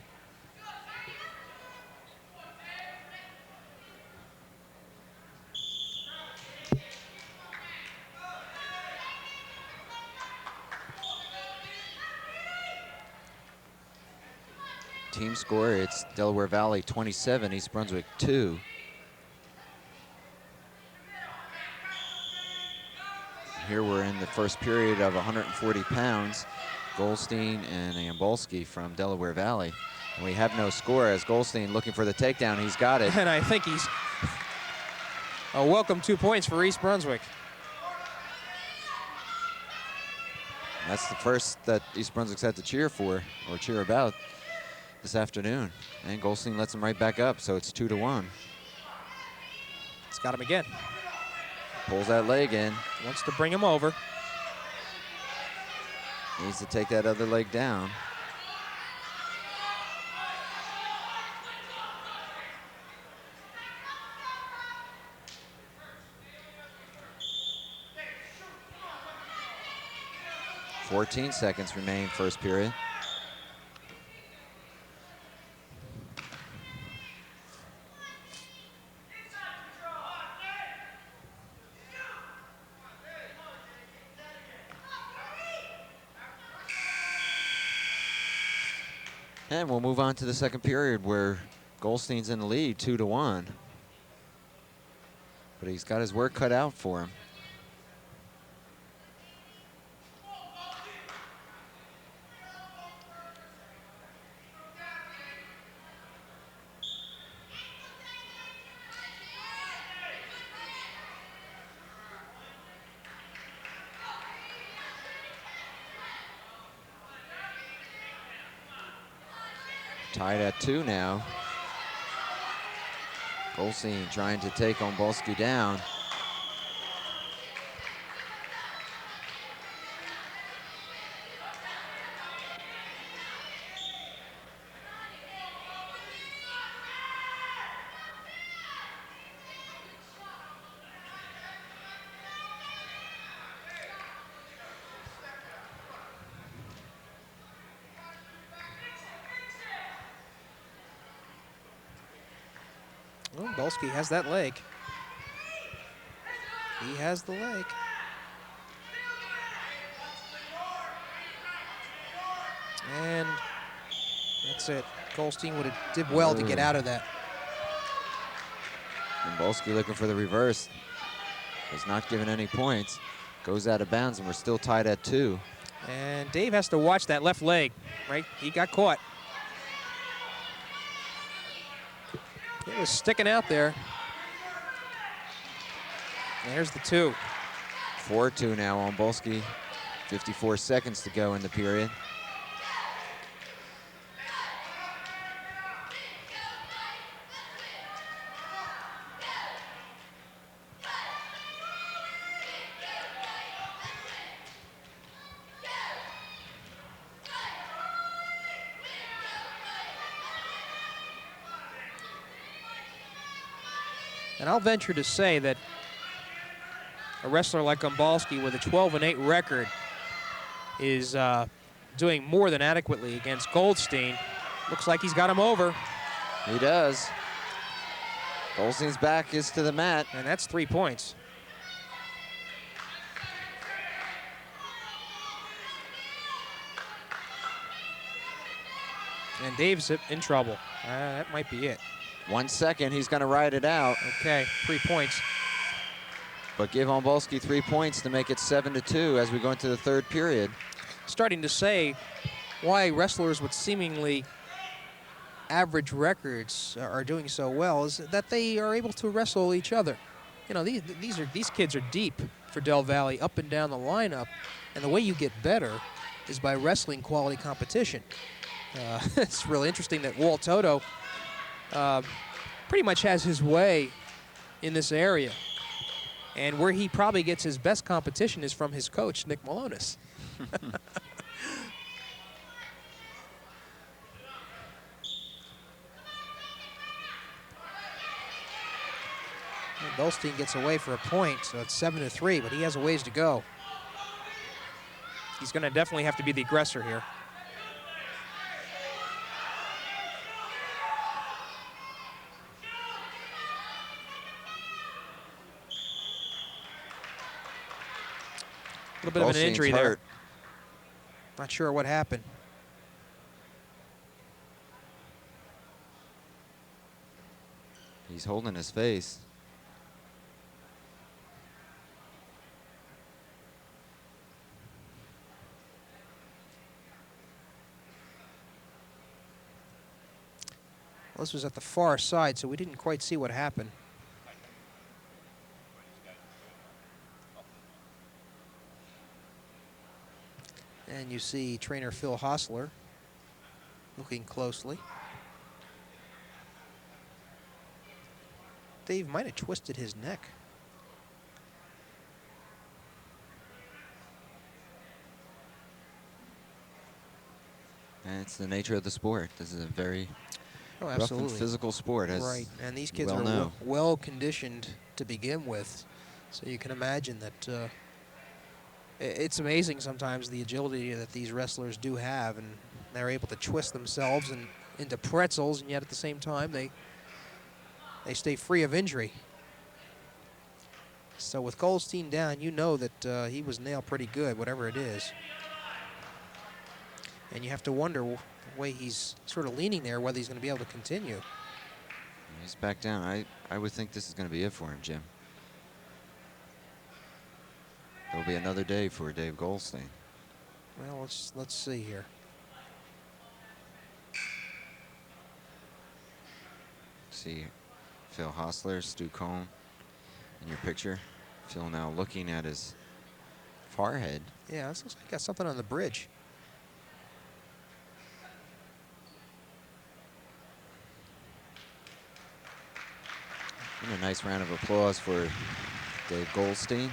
Team score, it's Delaware Valley 27, East Brunswick 2. Here we're in the first period of 140 pounds. Goldstein and Omboski from Delaware Valley. And we have no score as Goldstein looking for the takedown. He's got it. And I think he's a welcome 2 points for East Brunswick. That's the first that East Brunswick's had to cheer for, or cheer about, this afternoon. And Goldstein lets him right back up, so it's 2-1. It's got him again. Pulls that leg in. Wants to bring him over. Needs to take that other leg down. .14 seconds remain first period. And we'll move on to the second period where Goldstein's in the lead, 2-1. But he's got his work cut out for him. Tied at 2 now. Goldstein trying to take Ombolski down. Well, Bolski has that leg. He has the leg. And that's it. Goldstein did well to get out of that. Ombolski looking for the reverse. Was not given any points. Goes out of bounds, and we're still tied at 2. And Dave has to watch that left leg, right? He got caught. It was sticking out there. There's the 2. 4-2 now on Ombolski. 54 seconds to go in the period. And I'll venture to say that a wrestler like Ombolski with a 12-8 record is doing more than adequately against Goldstein. Looks like he's got him over. He does. Goldstein's back is to the mat. And that's 3 points. And Dave's in trouble. That might be it. 1 second, he's gonna ride it out. Okay, 3 points. But give Ombolski 3 points to make it 7-2 as we go into the third period. Starting to say why wrestlers with seemingly average records are doing so well is that they are able to wrestle each other. You know, these kids are deep for Del Valle, up and down the lineup, and the way you get better is by wrestling quality competition. It's really interesting that Walt Toto pretty much has his way in this area. And where he probably gets his best competition is from his coach, Nick Malonis. Goldstein gets away for a point, so it's 7-3, but he has a ways to go. He's going to definitely have to be the aggressor here. A little bit of an injury there. Not sure what happened. He's holding his face. Well, this was at the far side, so we didn't quite see what happened. And you see trainer Phil Hostler looking closely. Dave might have twisted his neck. And it's the nature of the sport. This is a very rough and physical sport, as right. And these kids well are well conditioned to begin with, so you can imagine that it's amazing sometimes the agility that these wrestlers do have, and they're able to twist themselves into pretzels, and yet at the same time they stay free of injury. So with Goldstein down, you know that he was nailed pretty good, whatever it is. And you have to wonder the way he's sort of leaning there, whether he's going to be able to continue. He's back down. I would think this is going to be it for him, Jim. It'll be another day for Dave Goldstein. Well, let's see here. See Phil Hostler, Stu Cohn in your picture. Phil now looking at his forehead. Yeah, this looks like he got something on the bridge. And a nice round of applause for Dave Goldstein.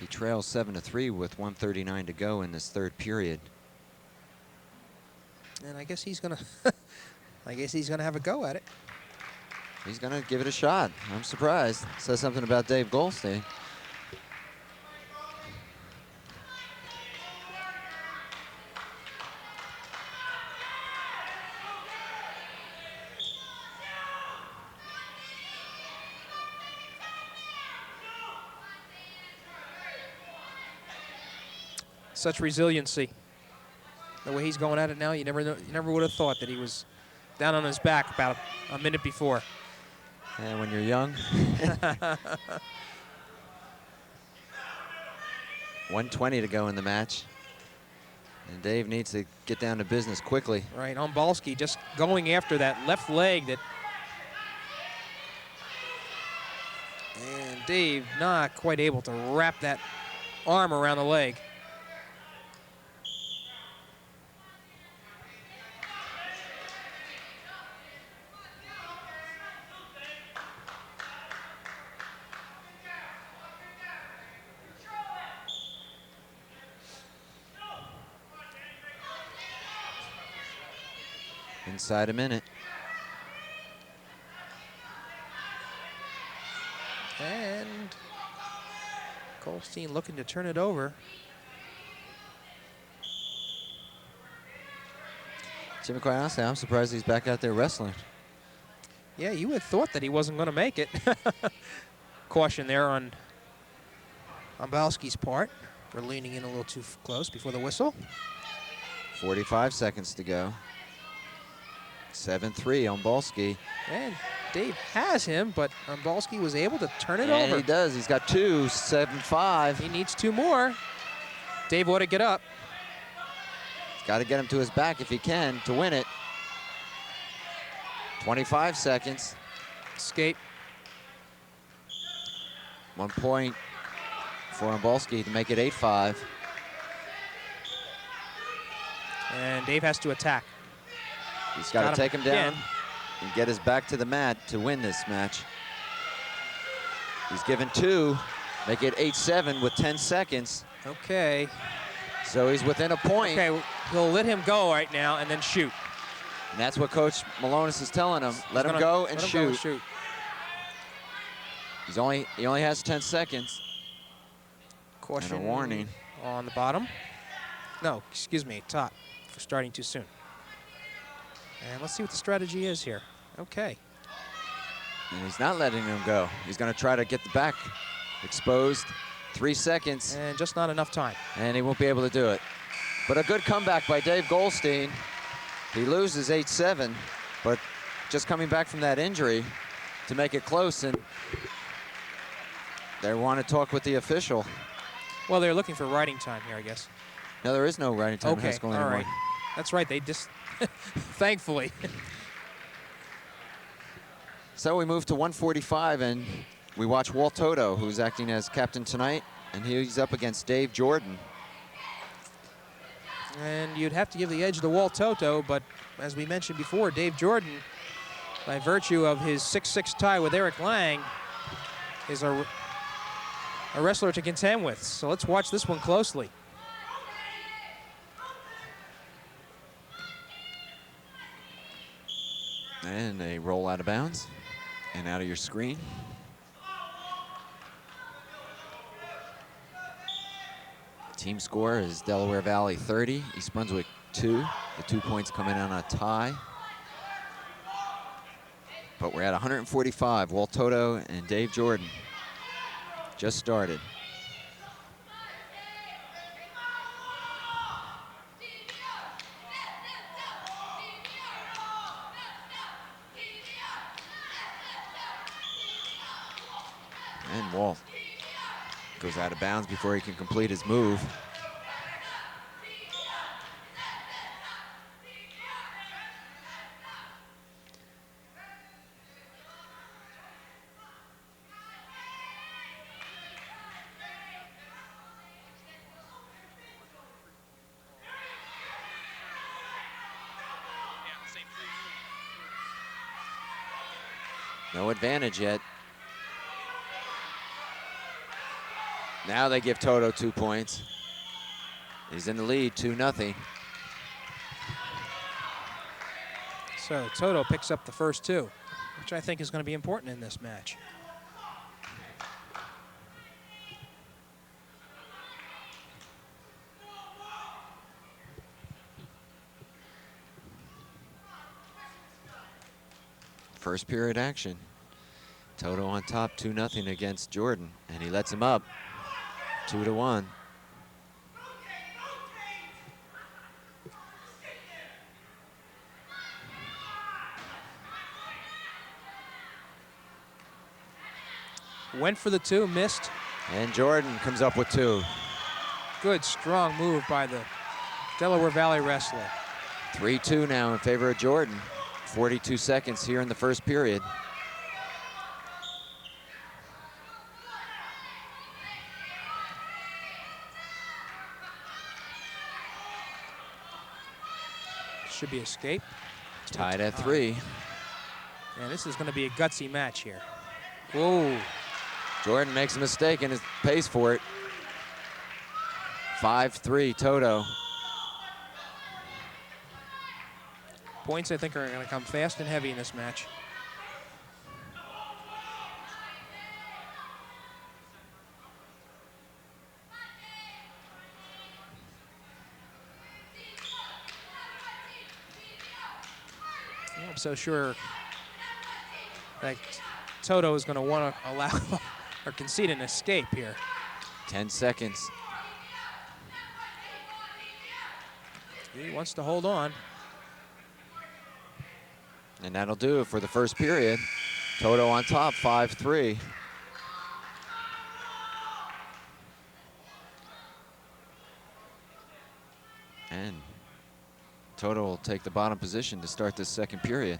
He trails 7-3 with 1:39 to go in this third period. And I guess he's gonna, I guess he's gonna have a go at it. He's gonna give it a shot. I'm surprised. Says something about Dave Goldstein. Such resiliency. The way he's going at it now, you never would have thought that he was down on his back about a minute before. And when you're young. 1:20 to go in the match. And Dave needs to get down to business quickly. Right, Ombalski just going after that left leg that. And Dave not quite able to wrap that arm around the leg. Inside a minute. And Goldstein looking to turn it over. Jimmy, quite honestly, I'm surprised he's back out there wrestling. Yeah, you had thought that he wasn't going to make it. Caution there on Ombalski's part for leaning in a little too close before the whistle. 45 seconds to go. 7-3 Ombalski. And Dave has him, but Ombalski was able to turn it And over. he does. He's got 2, 7-5. He needs 2 more. Dave ought to get up. He's got to get him to his back if he can to win it. 25 seconds. Escape. 1 point for Ombalski to make it 8-5. And Dave has to attack. He's got to take him down again. and get his back to the mat to win this match. He's given 2, make it 8-7 with 10 seconds. Okay. So he's within a point. Okay, he'll let him go right now and then shoot. And that's what Coach Malonis is telling him. Let him go and shoot. He only has 10 seconds. Caution and a warning on the bottom. No, excuse me, top for starting too soon. And let's see what the strategy is here. Okay. And he's not letting him go. He's going to try to get the back exposed. 3 seconds. And just not enough time. And he won't be able to do it. But a good comeback by Dave Goldstein. He loses 8-7, but just coming back from that injury to make it close, and they want to talk with the official. Well, they're looking for riding time here, I guess. No, there is no riding time in high Okay, school all anymore. right. That's right, they just, thankfully. So we move to 145, and we watch Walt Toto, who's acting as captain tonight, and he's up against Dave Jordan. And you'd have to give the edge to Walt Toto, but as we mentioned before, Dave Jordan, by virtue of his 6-6 tie with Eric Lang, is a wrestler to contend with. So let's watch this one closely. And they roll out of bounds and out of your screen. Team score is Delaware Valley 30, East Brunswick 2. The 2 points come in on a tie. But we're at 145. Walt Toto and Dave Jordan just started. And Walt goes out of bounds before he can complete his move. No advantage yet. Now they give Toto 2 points. He's in the lead, 2-0. So Toto picks up the first 2, which I think is going to be important in this match. First period action. Toto on top, 2-0 against Jordan, and he lets him up, 2-1. Went for the 2, missed. And Jordan comes up with 2. Good, strong move by the Delaware Valley wrestler. 3-2 now in favor of Jordan. 42 seconds here in the first period. Should be escape. Tied at 3. And this is going to be a gutsy match here. Whoa. Jordan makes a mistake and pays for it. 5-3 Toto. Points, I think, are going to come fast and heavy in this match. I'm not so sure that Toto is going to want to allow or concede an escape here. 10 seconds. He wants to hold on. And that'll do it for the first period. Toto on top, 5-3. And Toto will take the bottom position to start this second period.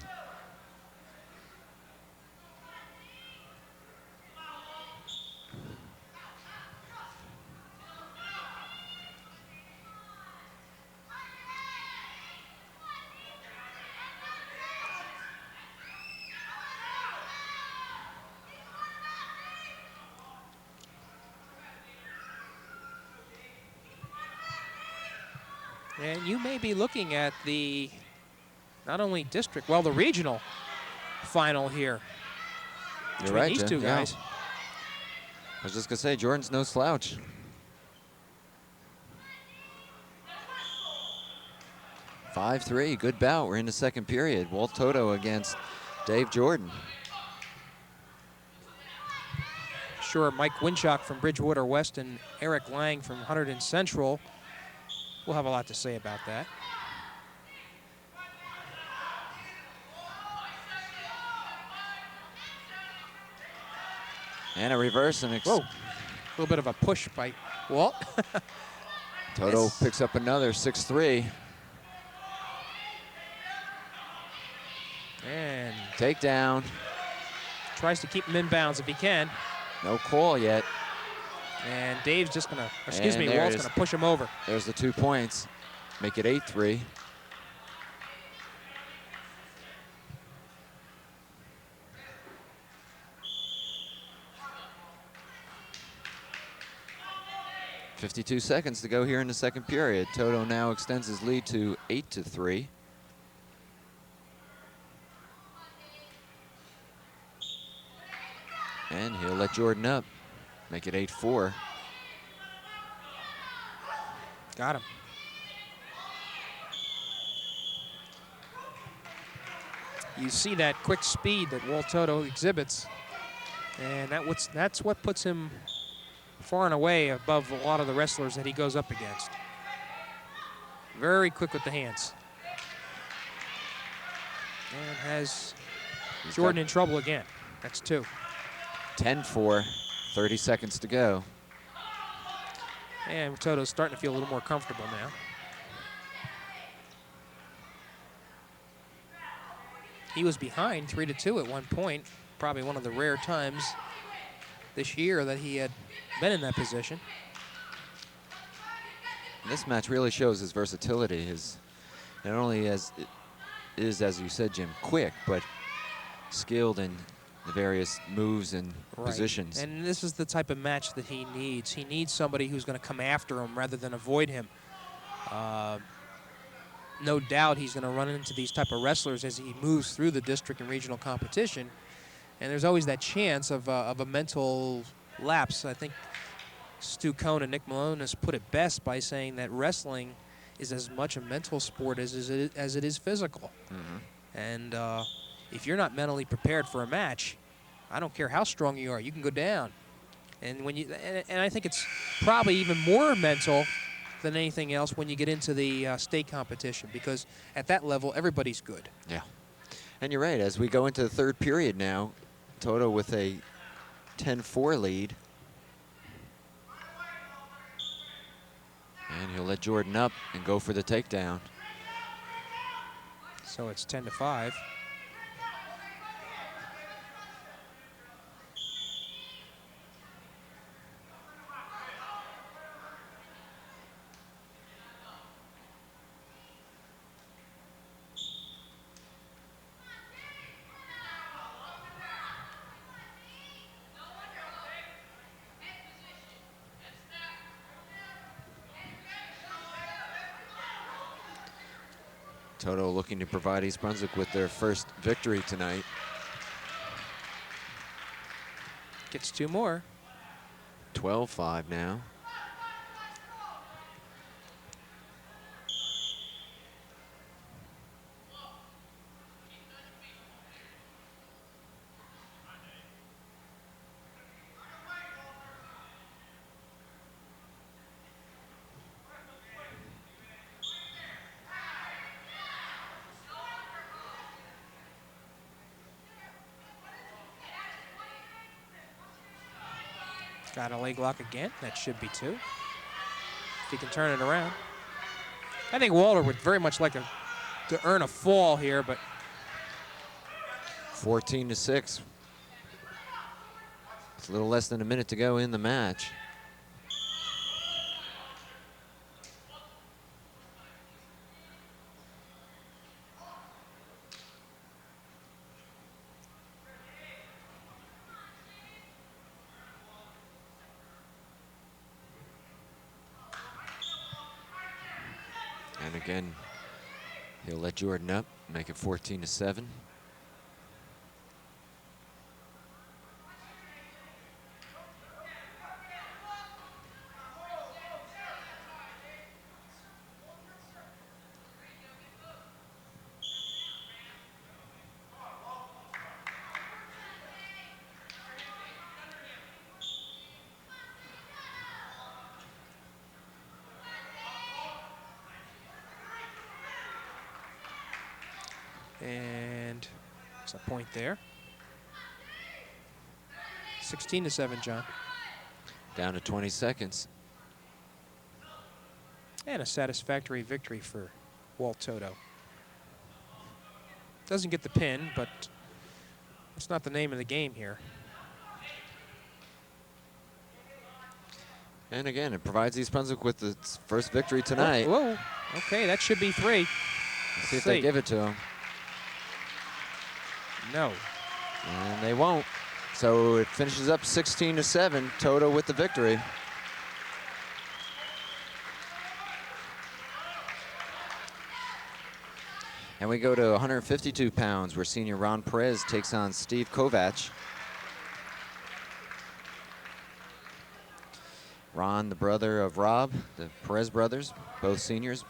And you may be looking at the, not only district, well, the regional final here. You're right, these Jim. two guys. Yeah. I was just going to say, Jordan's no slouch. (5-3), good bout. We're in the second period. Walt Toto against Dave Jordan. Sure, Mike Winchok from Bridgewater West and Eric Lang from Hunterdon Central will have a lot to say about that. And a reverse and whoa, a little bit of a push by Walt. Toto picks up another 6-3. And takedown. Tries to keep him in bounds if he can. No call yet. And Dave's just gonna, excuse me, Walt's Walt's gonna push him over. There's the 2 points. Make it 8-3. .52 seconds to go here in the second period. Toto now extends his lead to 8-3. And he'll let Jordan up. Make it 8-4. Got him. You see that quick speed that Walt Toto exhibits, and that's what puts him far and away above a lot of the wrestlers that he goes up against. Very quick with the hands. And has Jordan in trouble again. That's 2. 10-4, 30 seconds to go. And Toto's starting to feel a little more comfortable now. He was behind 3-2 at one point, probably one of the rare times this year that he had been in that position. This match really shows his versatility. Not only as you said, Jim, quick, but skilled in the various moves and Right. positions. And this is the type of match that he needs. He needs somebody who's going to come after him rather than avoid him. No doubt he's going to run into these type of wrestlers as he moves through the district and regional competition. And there's always that chance of a mental lapse. I think Stu Cohn and Nick Malone has put it best by saying that wrestling is as much a mental sport as it is physical. And if you're not mentally prepared for a match, I don't care how strong you are, you can go down. And when and I think it's probably even more mental than anything else when you get into the state competition, because at that level everybody's good. Yeah. And you're right, as we go into the third period now, Toto with a 10-4 lead. And he'll let Jordan up and go for the takedown. So it's 10-5. Toto looking to provide East Brunswick with their first victory tonight. Gets 2 more. 12-5 now. Got a leg lock again. That should be 2. If he can turn it around. I think Walter would very much like to earn a fall here, but 14-6. It's a little less than a minute to go in the match. And again, he'll let Jordan up, make it 14-7. and it's a point there. 16-7, John. Down to 20 seconds. And a satisfactory victory for Walt Toto. Doesn't get the pin, but it's not the name of the game here. And again, it provides East Brunswick with its first victory tonight. Whoa. Okay, that should be 3. Let's see if they give it to him. No. And they won't. So it finishes up 16-7. Toto with the victory. And we go to 152 pounds, where senior Ron Perez takes on Steve Kovac. Ron, the brother of Rob, the Perez brothers, both seniors.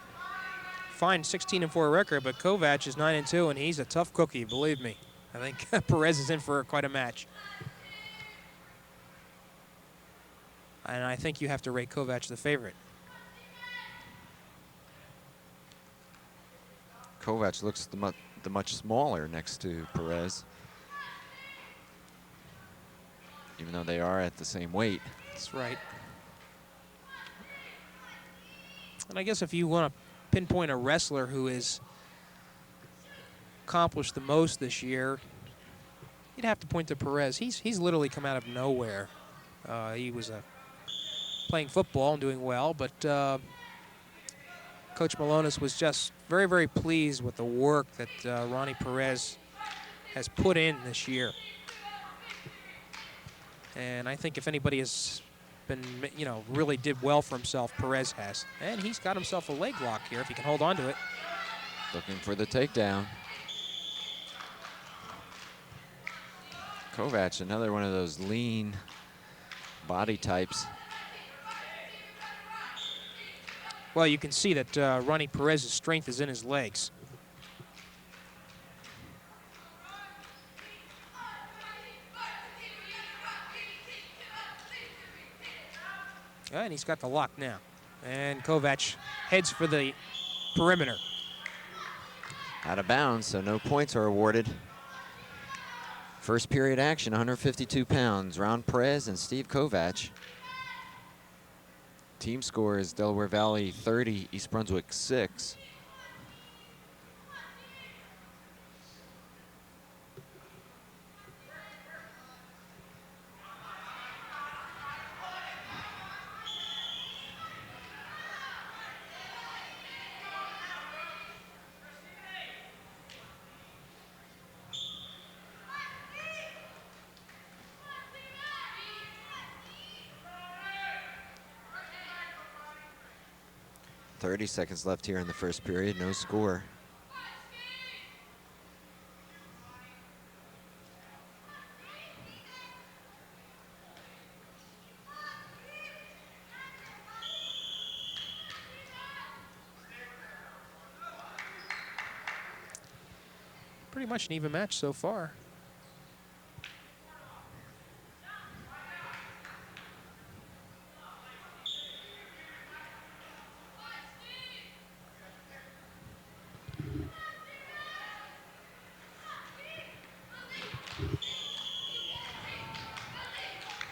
Fine 16-4 record, but Kovac is 9-2, and he's a tough cookie, believe me. I think Perez is in for quite a match. And I think you have to rate Kovac the favorite. Kovac looks the much smaller next to Perez, even though they are at the same weight. That's right. And I guess if you want to pinpoint a wrestler who has accomplished the most this year, you'd have to point to Perez. He's literally come out of nowhere. He was playing football and doing well, but Coach Malonis was just very, very pleased with the work that Ronnie Perez has put in this year. And I think if anybody has been, really did well for himself, Perez has. And he's got himself a leg lock here if he can hold on to it. Looking for the takedown. Kovac, another one of those lean body types. Well, you can see that Ronnie Perez's strength is in his legs. And he's got the lock now. And Kovac heads for the perimeter. Out of bounds, so no points are awarded. First period action, 152 pounds. Ron Perez and Steve Kovac. Team score is Delaware Valley 30, East Brunswick 6. .30 seconds left here in the first period, no score. Pretty much an even match so far.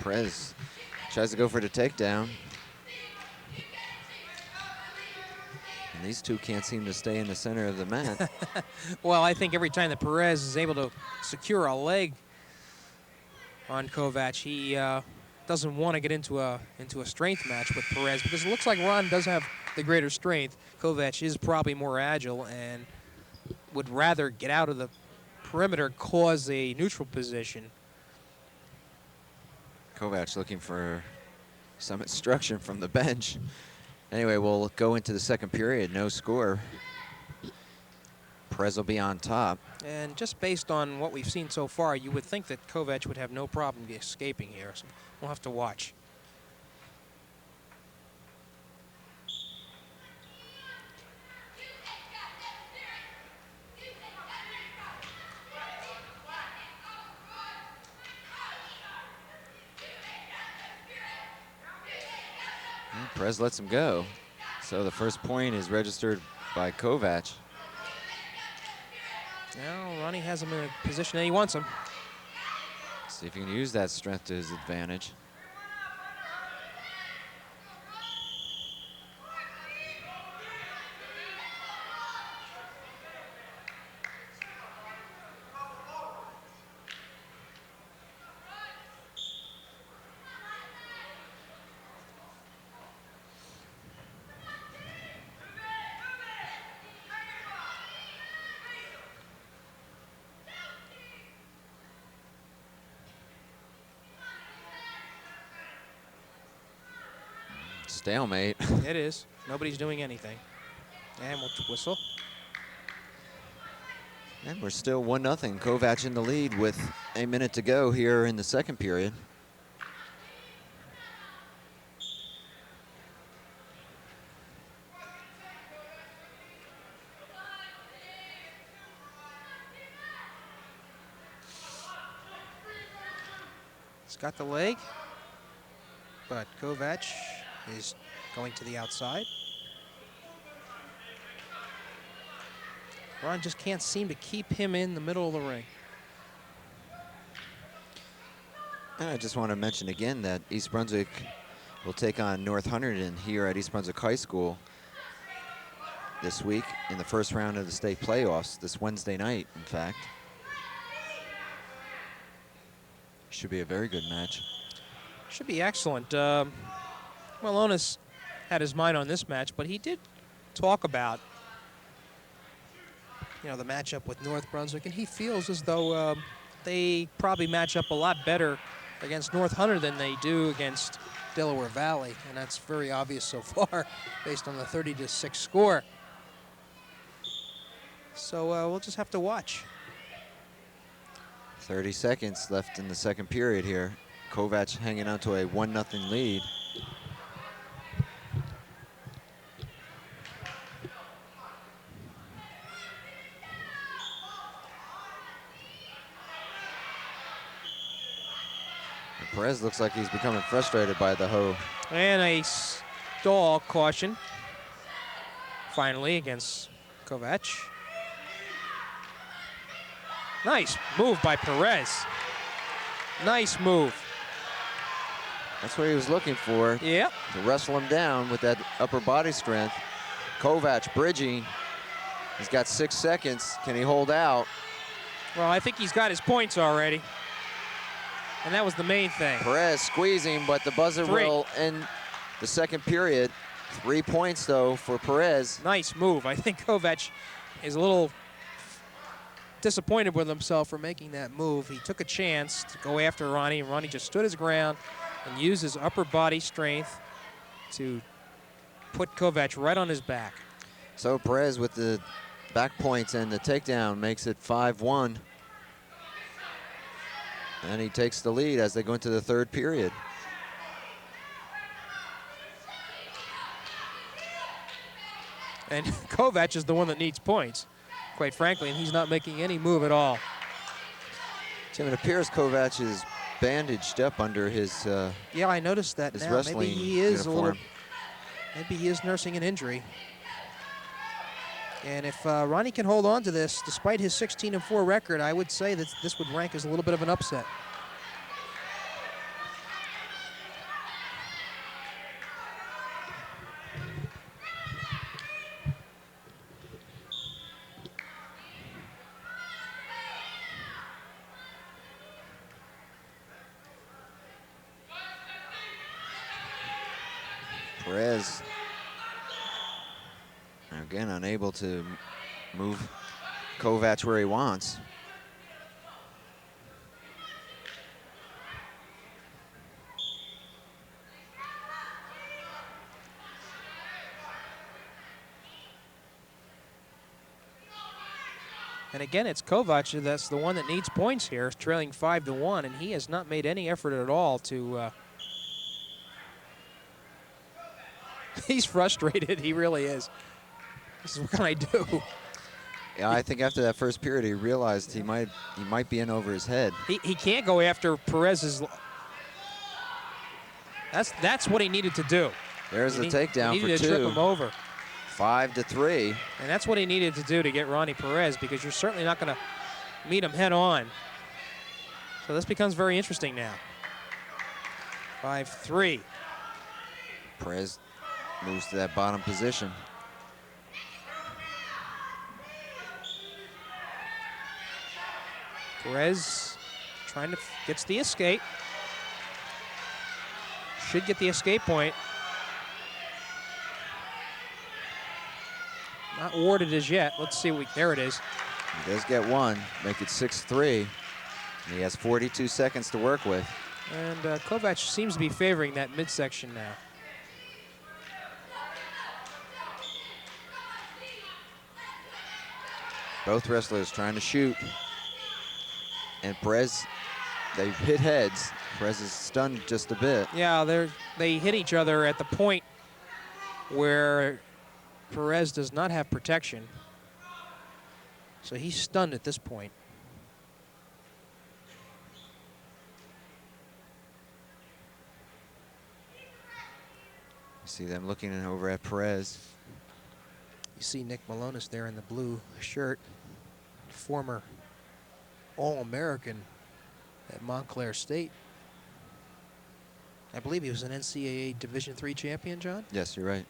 Perez tries to go for the takedown. And these two can't seem to stay in the center of the mat. Well, I think every time that Perez is able to secure a leg on Kovac, he doesn't want to get into a strength match with Perez, because it looks like Ron does have the greater strength. Kovac is probably more agile and would rather get out of the perimeter, cause a neutral position. Kovac looking for some instruction from the bench. Anyway, we'll go into the second period, no score. Perez will be on top. And just based on what we've seen so far, you would think that Kovac would have no problem escaping here. So we'll have to watch. Perez lets him go. So the first point is registered by Kovac. Now Ronnie has him in a position that he wants him. See if he can use that strength to his advantage. Stalemate. It is. Nobody's doing anything. And we'll whistle. And we're still 1-0. Kovac in the lead with a minute to go here in the second period. He's got the leg, but Kovac is going to the outside. Ron just can't seem to keep him in the middle of the ring. And I just want to mention again that East Brunswick will take on North Hunterdon here at East Brunswick High School this week in the first round of the state playoffs, this Wednesday night, in fact. Should be a very good match. Should be excellent. Malonis had his mind on this match, but he did talk about, the matchup with North Brunswick, and he feels as though they probably match up a lot better against North Hunter than they do against Delaware Valley, and that's very obvious so far based on the 30-6 score. So we'll just have to watch. 30 seconds left in the second period here. Kovac hanging on to a 1-0 lead. And Perez looks like he's becoming frustrated by the hoe. And a stall caution finally against Kovac. Nice move by Perez. Nice move. That's what he was looking for. Yep. To wrestle him down with that upper body strength. Kovac bridging. He's got 6 seconds. Can he hold out? Well, I think he's got his points already. And that was the main thing. Perez squeezing, but the buzzer will end the second period. 3 points, though, for Perez. Nice move. I think Kovac is a little disappointed with himself for making that move. He took a chance to go after Ronnie, and Ronnie just stood his ground and used his upper body strength to put Kovac right on his back. So Perez with the back points and the takedown makes it 5-1. And he takes the lead as they go into the third period. And Kovac is the one that needs points, quite frankly, and he's not making any move at all. Tim, it appears Kovac is bandaged up under his yeah, I noticed that his now. wrestling Maybe he is uniform. a little, maybe he is nursing an injury. And if Ronnie can hold on to this, despite his 16-4 record, I would say that this would rank as a little bit of an upset. Perez, again, unable to move Kovac where he wants. And again, it's Kovac that's the one that needs points here, trailing 5-1, and he has not made any effort at all to. He's frustrated. He really is. He says, "What can I do?" Yeah, I think after that first period, he realized he might be in over his head. He can't go after Perez's. That's what he needed to do. There's the takedown he for needed to trip him over. 5-3. And that's what he needed to do to get Ronnie Perez, because you're certainly not going to meet him head on. So this becomes very interesting now. 5-3. Perez moves to that bottom position. Perez trying to gets the escape. Should get the escape point. Not awarded as yet. Let's see. There it is. He does get one, make it 6-3. And he has 42 seconds to work with. And Kovac seems to be favoring that midsection now. Both wrestlers trying to shoot. And Perez, they hit heads. Perez is stunned just a bit. Yeah, they hit each other at the point where Perez does not have protection. So he's stunned at this point. See them looking over at Perez. You see Nick Malonis there in the blue shirt, former All-American at Montclair State. I believe he was an NCAA Division III champion, John? Yes, you're right.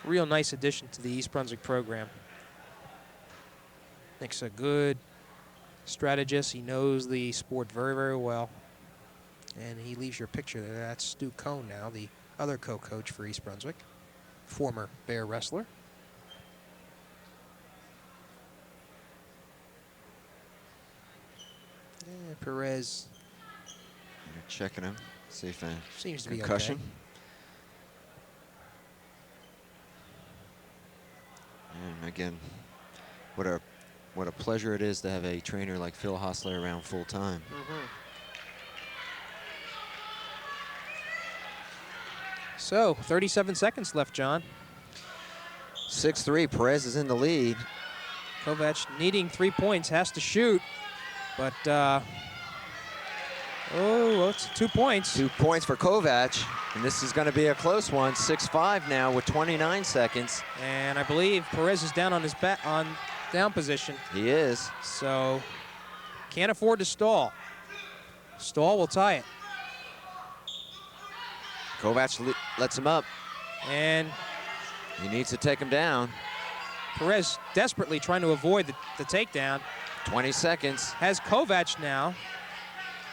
Real nice addition to the East Brunswick program. Nick's a good strategist. He knows the sport very, very well. And he leaves your picture there. That's Stu Cohn now, the other co-coach for East Brunswick, former Bear wrestler. Perez They're checking him, see if a seems to be concussion. okay. And again, what a pleasure it is to have a trainer like Phil Hostler around full time. So 37 seconds left, John. 6-3, Perez is in the lead. Kovac needing 3 points, has to shoot, but oh, it's 2 points. 2 points for Kovac, and this is going to be a close one. 6-5 now with 29 seconds. And I believe Perez is down on his down position. He is. So can't afford to stall. Stall will tie it. Kovac lets him up. And he needs to take him down. Perez desperately trying to avoid the takedown. 20 seconds. Has Kovac now.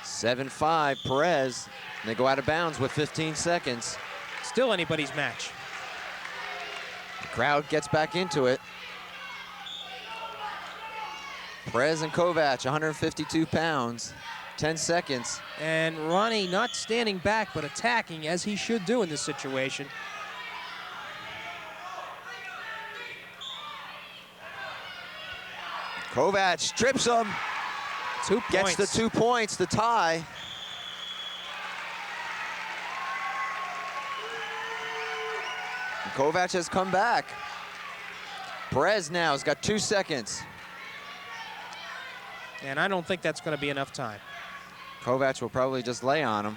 7-5, Perez. And they go out of bounds with 15 seconds. Still anybody's match. The crowd gets back into it. Perez and Kovac, 152 pounds, 10 seconds. And Ronnie not standing back, but attacking as he should do in this situation. Kovac strips him. 2 points. Gets the 2 points, the tie. And Kovac has come back. Perez now has got 2 seconds. And I don't think that's going to be enough time. Kovac will probably just lay on him.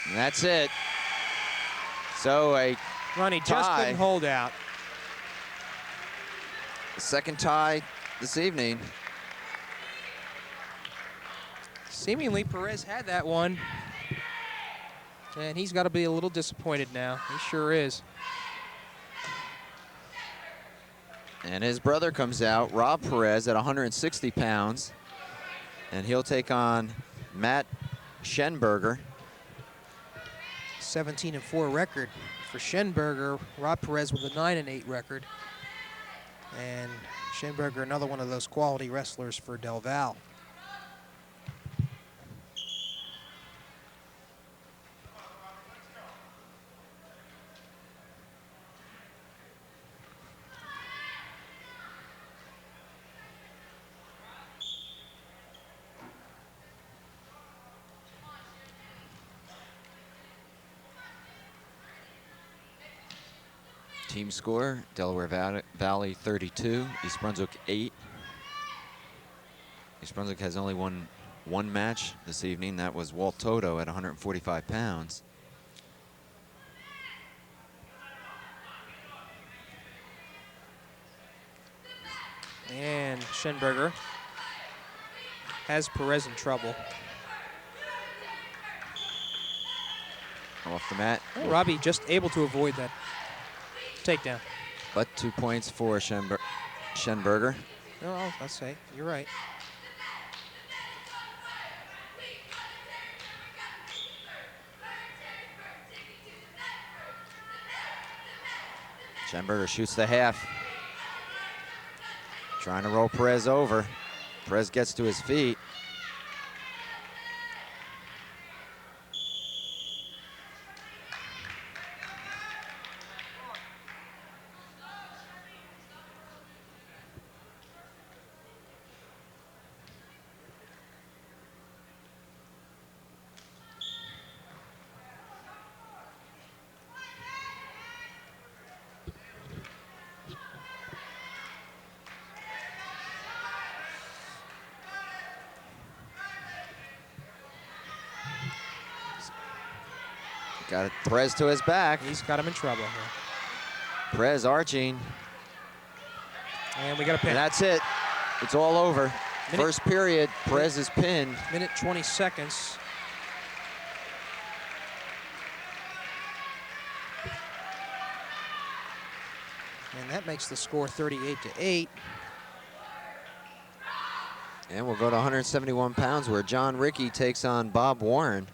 And that's it. So a Ronnie just tie. couldn't hold out. The second tie this evening. Seemingly Perez had that one. And he's got to be a little disappointed now. He sure is. And his brother comes out, Rob Perez, at 160 pounds. And he'll take on Matt Schenberger. 17-4 record for Schenberger. Rob Perez with a 9-8 record. And Schenberger, another one of those quality wrestlers for Del Val. Team score, Delaware Valley 32, East Brunswick 8. East Brunswick has only won one match this evening. That was Walt Toto at 145 pounds. And Schenberger has Perez in trouble. Off the mat. Oh, Robbie just able to avoid that takedown. But 2 points for Schenberger. No, I'll say, you're right. Schenberger shoots the half. Trying to roll Perez over. Perez gets to his feet. Got Perez to his back. He's got him in trouble here. Perez arching. And we got a pin. And that's it. It's all over. Minute. First period, Perez is pinned. Minute 20 seconds. And that makes the score 38-8. And we'll go to 171 pounds where John Rickey takes on Bob Warren.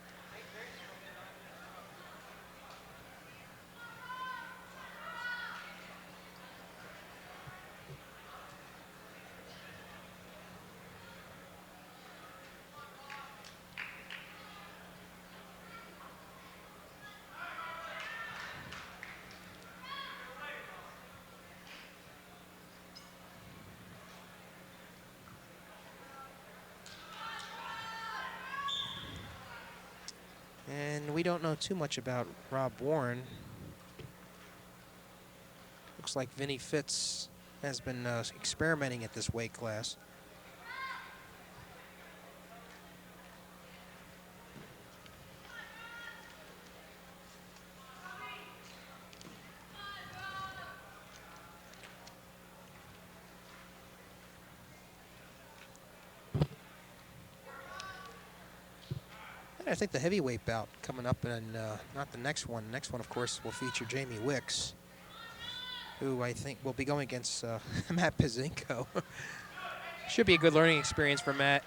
And we don't know too much about Rob Warren. Looks like Vinny Fitz has been experimenting at this weight class. I think the heavyweight bout coming up, and not the next one. The next one, of course, will feature Jamie Wicks, who I think will be going against Matt Pazinko. Should be a good learning experience for Matt.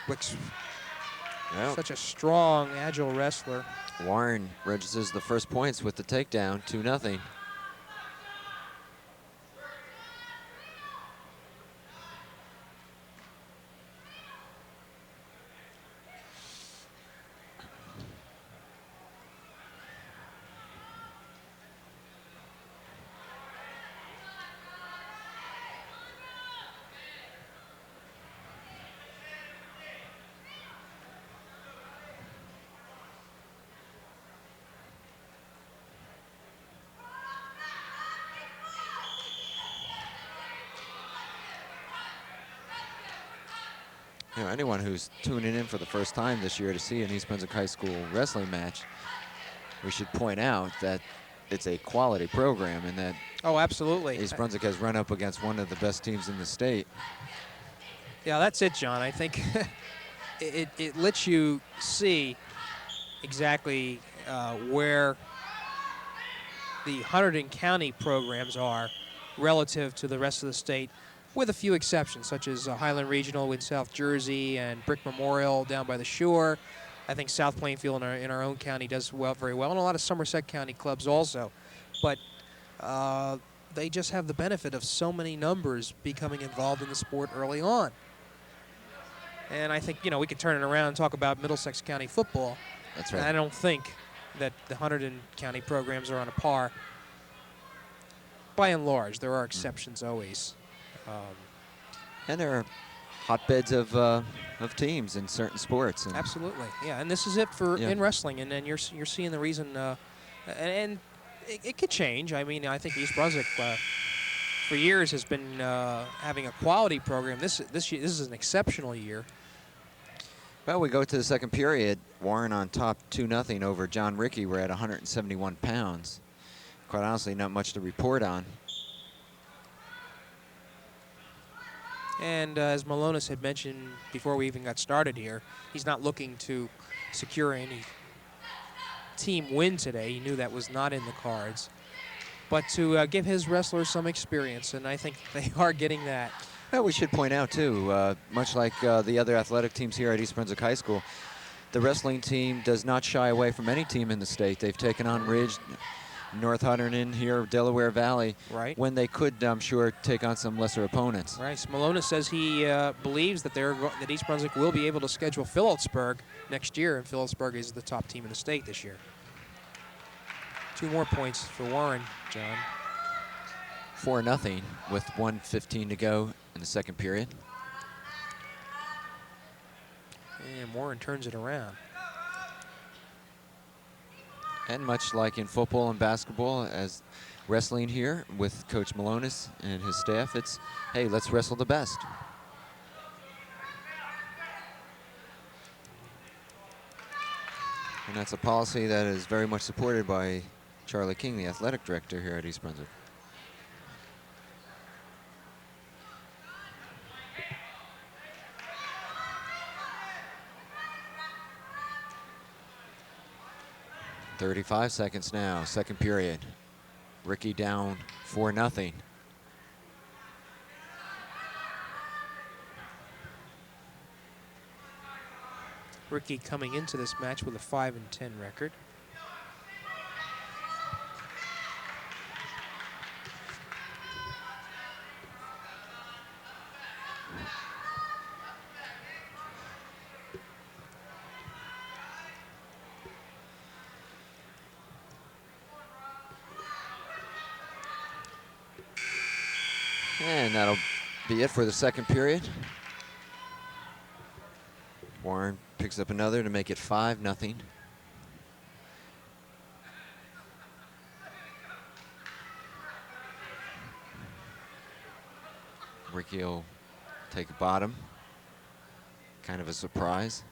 Wicks, such a strong, agile wrestler. Warren registers the first points with the takedown, 2-0. You know, anyone who's tuning in for the first time this year to see an East Brunswick High School wrestling match, we should point out that it's a quality program and that Absolutely. East Brunswick has run up against one of the best teams in the state. Yeah, that's it, John. I think it lets you see exactly where the Hunterdon County programs are relative to the rest of the state, with a few exceptions, such as Highland Regional in South Jersey and Brick Memorial down by the shore. I think South Plainfield in our own county does very well, and a lot of Somerset County clubs also. But they just have the benefit of so many numbers becoming involved in the sport early on. And I think, we could turn it around and talk about Middlesex County football. That's right. And I don't think that the Hunterdon County programs are on a par. By and large, there are exceptions always. And there are hotbeds of teams in certain sports. And absolutely, yeah. And this is it for in wrestling. And then you're seeing the reason, and it could change. I mean, I think East Brunswick for years has been having a quality program. This is an exceptional year. Well, we go to the second period. Warren on top 2-0 over John Rickey. We're at 171 pounds. Quite honestly, not much to report on. And as Malonis had mentioned before we even got started here, he's not looking to secure any team win today. He knew that was not in the cards. But to give his wrestlers some experience, and I think they are getting that. Well, we should point out, too, much like the other athletic teams here at East Brunswick High School, the wrestling team does not shy away from any team in the state. They've taken on Ridge, North Hunterdon here, Delaware Valley, right, when they could, I'm sure, take on some lesser opponents. Right. Malonis says he believes that that East Brunswick will be able to schedule Phillipsburg next year, and Phillipsburg is the top team in the state this year. 2 more points for Warren, John. 4-0 with 1:15 to go in the second period. And Warren turns it around. And much like in football and basketball, as wrestling here with Coach Malonis and his staff, it's, hey, let's wrestle the best. And that's a policy that is very much supported by Charlie King, the athletic director here at East Brunswick. .35 seconds now, second period. Rickey down 4-0. Rickey coming into this match with a 5-10 record. And that'll be it for the second period. Warren picks up another to make it 5-0. Ricky will take a bottom. Kind of a surprise.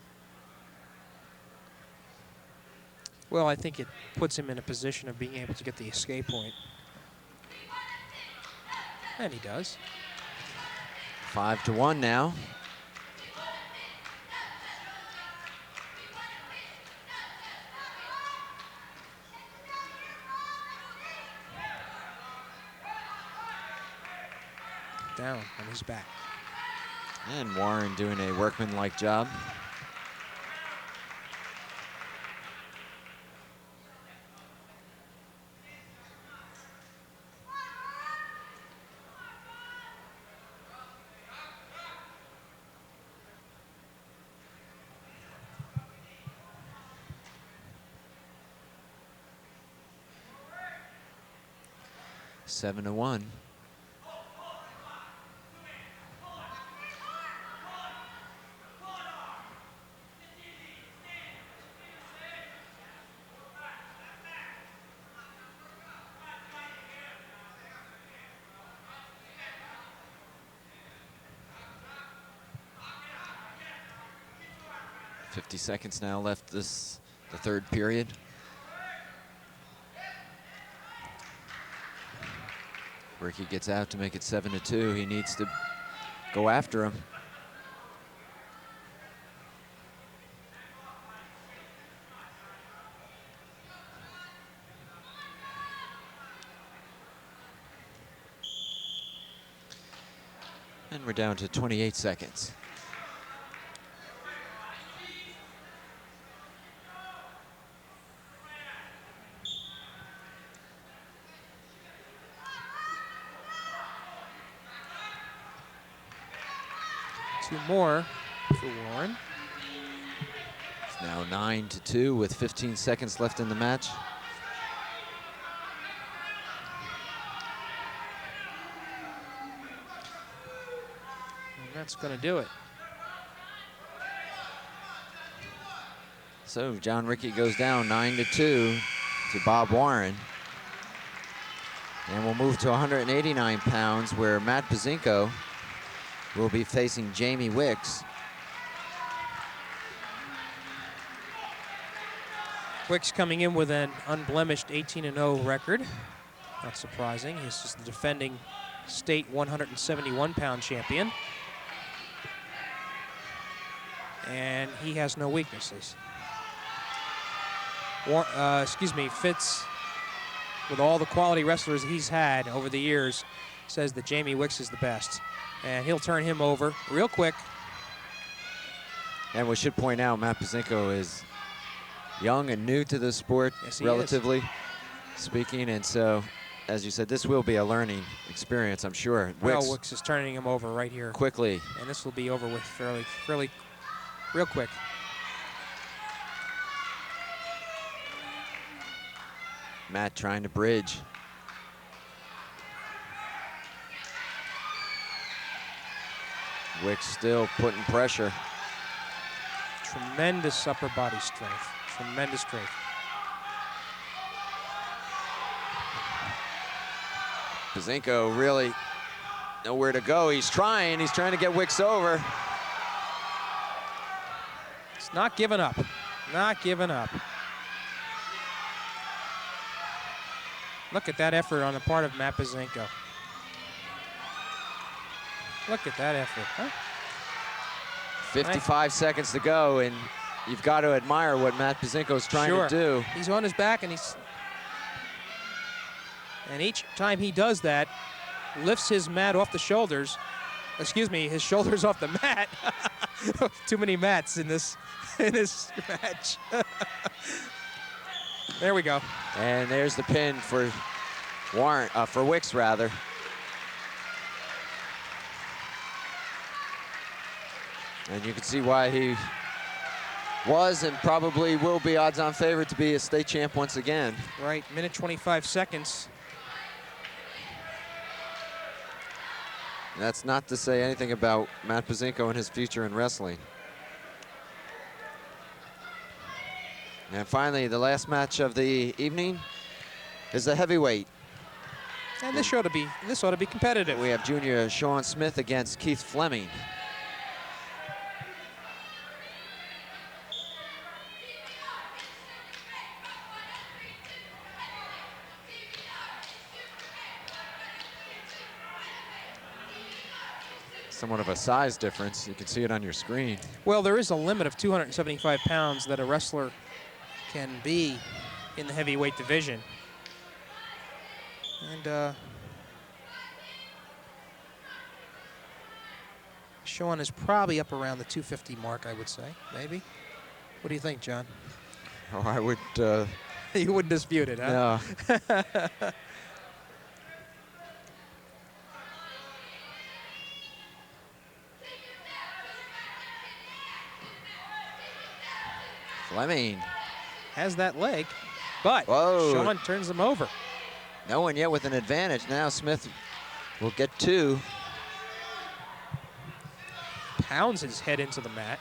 Well, I think it puts him in a position of being able to get the escape point. And he does. 5-1 now. Down on his back. And Warren doing a workmanlike job. Seven to 1. Seconds now left the third period. Ricky gets out to make it 7-2. He needs to go after him. And we're down to 28 seconds. Two more for Warren. It's now 9-2 with 15 seconds left in the match. And that's going to do it. So John Ricky goes down 9-2 to Bob Warren. And we'll move to 189 pounds where Matt Pazinko will be facing Jamie Wicks. Wicks coming in with an unblemished 18-0 record. Not surprising. He's just the defending state 171-pound champion. And he has no weaknesses. Fitz, with all the quality wrestlers he's had over the years, says that Jamie Wicks is the best. And he'll turn him over real quick. And we should point out Matt Pazinko is young and new to the sport, yes, relatively speaking. And so, as you said, this will be a learning experience, I'm sure. Well, Wicks is turning him over right here. Quickly. And this will be over with fairly real quick. Matt trying to bridge. Wicks still putting pressure. Tremendous upper body strength. Tremendous strength. Pazinko really nowhere to go. He's trying to get Wicks over. It's not giving up. Not giving up. Look at that effort on the part of Matt Pazinko. Look at that effort, huh? 55 seconds to go, and you've got to admire what Matt Pazinko is trying to do. He's on his back, and each time he does that, lifts his mat off the shoulders. Excuse me, his shoulders off the mat. Too many mats in this match. There we go. And there's the pin for Warren, for Wicks rather. And you can see why he was and probably will be odds-on favorite to be a state champ once again. Right, minute 25 seconds. That's not to say anything about Matt Pazinko and his future in wrestling. And finally, the last match of the evening is the heavyweight. And this ought to be competitive. We have junior Sean Smith against Keith Fleming. Somewhat of a size difference. You can see it on your screen. Well, there is a limit of 275 pounds that a wrestler can be in the heavyweight division. And Sean is probably up around the 250 mark, I would say, maybe. What do you think, John? Oh, I would... You wouldn't dispute it, huh? No. Fleming has that leg, but whoa. Sean turns him over. No one yet with an advantage. Now Smith will get two. Pounds his head into the mat.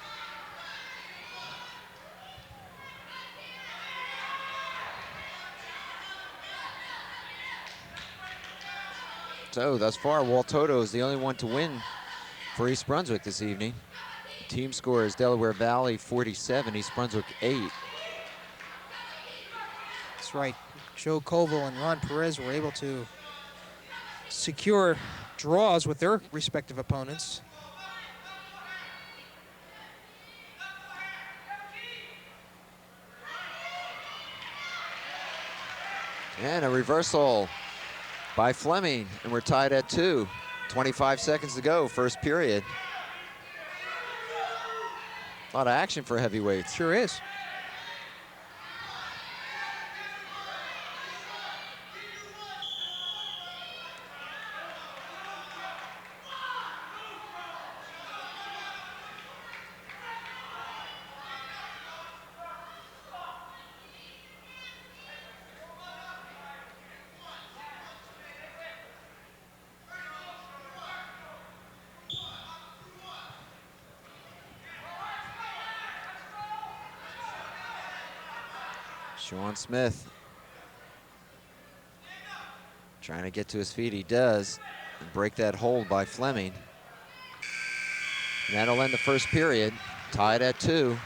So thus far, Walt Toto is the only one to win for East Brunswick this evening. Team score is Delaware Valley 47, East Brunswick 8. That's right. Joe Colville and Ron Perez were able to secure draws with their respective opponents. And a reversal by Fleming, and we're tied at 2. 25 seconds to go, first period. A lot of action for heavyweights. Sure is. Sean Smith trying to get to his feet. He does. And break that hold by Fleming. And that'll end the first period. Tied at 2.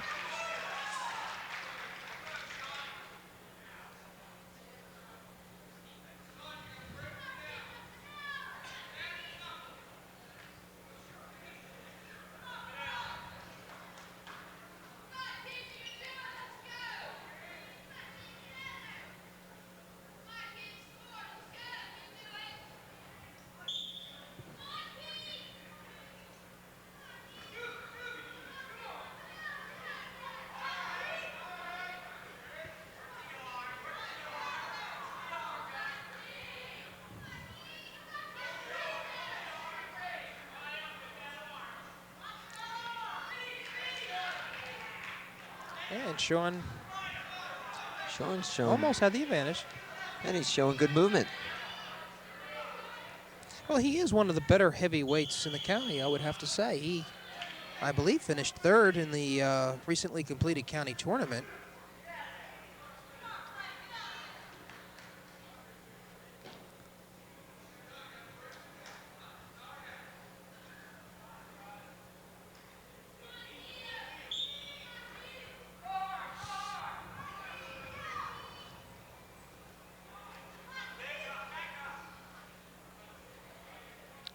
And Sean showing almost had the advantage. And he's showing good movement. Well, he is one of the better heavyweights in the county, I would have to say. He, I believe, finished 3rd in the recently completed county tournament.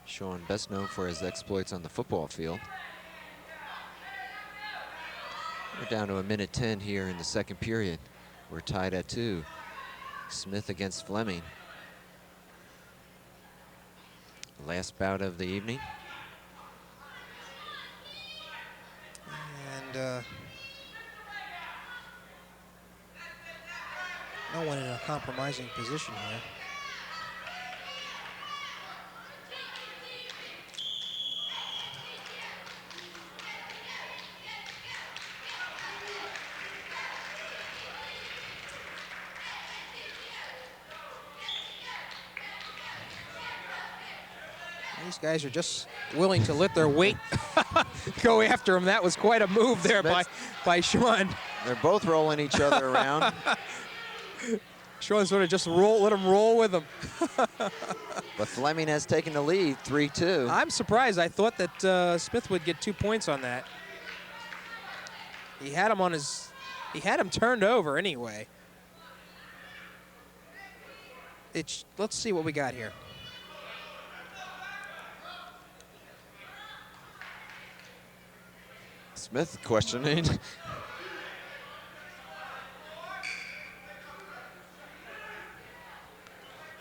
Sean, best known for his exploits on the football field. We're down to 1:10 here in the second period. We're tied at 2. Smith against Fleming. Last bout of the evening. And no one in a compromising position here. These guys are just willing to let their weight go after him. That was quite a move there by Sean. They're both rolling each other around. Sean sort of just let him roll with him. But Fleming has taken the lead, 3-2. I'm surprised. I thought that Smith would get 2 points on that. He had him on his, he had him turned over anyway. Let's see what we got here. Smith questioning.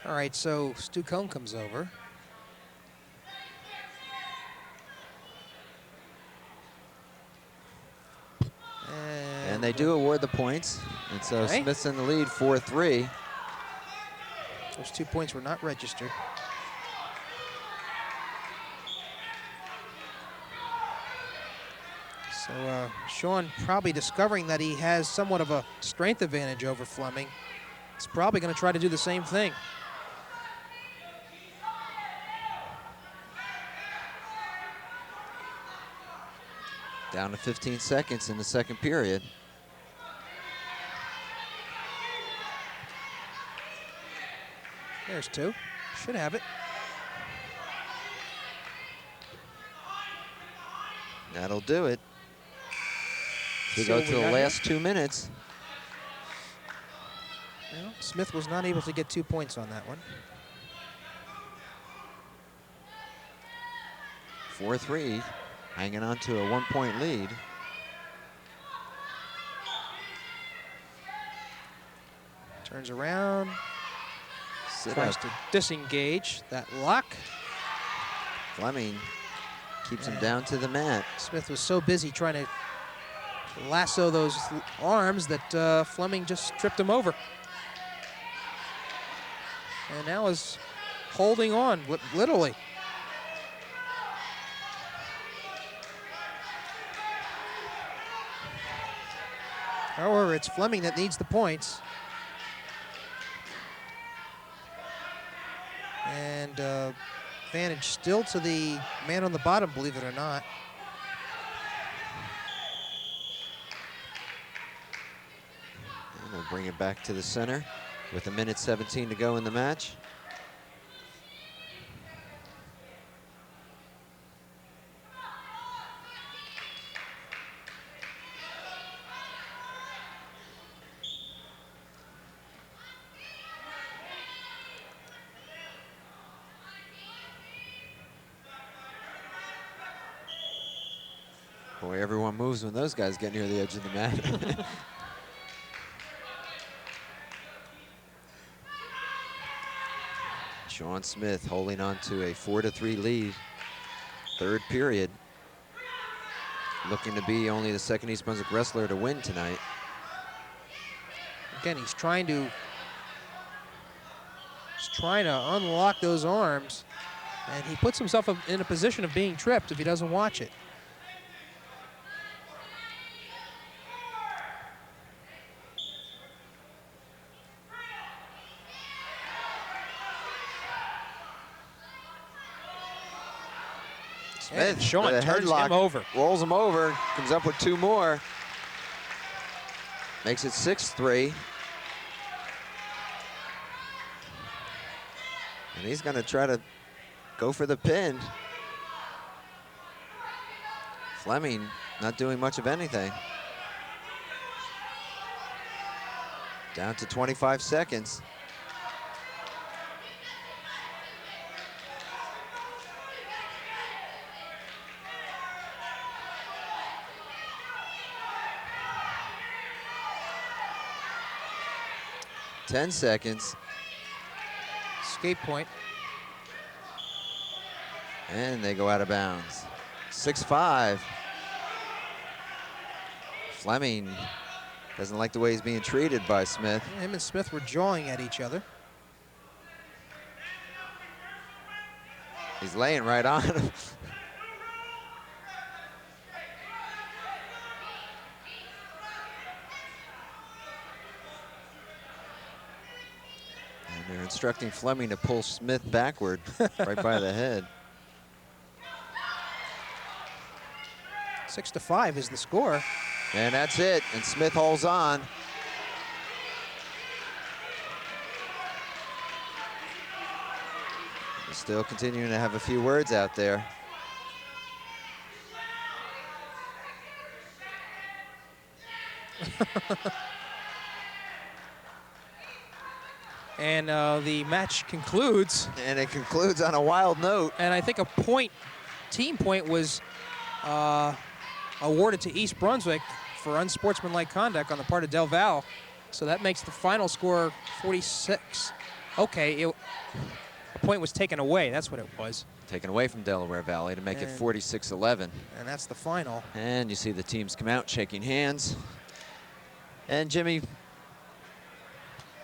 All right, so Stu Cohn comes over. And they do award the points. And so Okay. Smith's in the lead, 4-3. Those 2 points were not registered. So Sean probably discovering that he has somewhat of a strength advantage over Fleming. He's probably going to try to do the same thing. Down to 15 seconds in the second period. There's 2. Should have it. That'll do it. We So go we to the got last 2 minutes. Well, Smith was not able to get 2 points on that one. 4-3, hanging on to a 1-point lead. Turns around, Sit tries up. to disengage that lock. Fleming keeps him down to the mat. Smith was so busy trying to lasso those arms that Fleming just tripped him over. And now is holding on, literally. However, it's Fleming that needs the points. And advantage still to the man on the bottom, believe it or not. And we'll bring it back to the center with 1:17 to go in the match. Boy, everyone moves when those guys get near the edge of the mat. Sean Smith holding on to a 4-3 lead. Third period. Looking to be only the second East Brunswick wrestler to win tonight. Again, he's trying to unlock those arms, and he puts himself in a position of being tripped if he doesn't watch it. Smith, Sean with a turns headlock, him over. rolls him over, comes up with 2 more. Makes it 6-3. And he's gonna try to go for the pin. Fleming not doing much of anything. Down to 25 seconds. Ten seconds. Escape point. And they go out of bounds. 6-5. Fleming doesn't like the way he's being treated by Smith. Him and Smith were jawing at each other. He's laying right on him. And they're instructing Fleming to pull Smith backward right by the head. 6-5 is the score. And that's it, and Smith holds on. Still continuing to have a few words out there. And the match concludes. And it concludes on a wild note. And I think a team point was awarded to East Brunswick for unsportsmanlike conduct on the part of Del Val. So that makes the final score 46. Okay, a point was taken away. That's what it was. Taken away from Delaware Valley to make it 46-11. And that's the final. And you see the teams come out shaking hands. And Jimmy,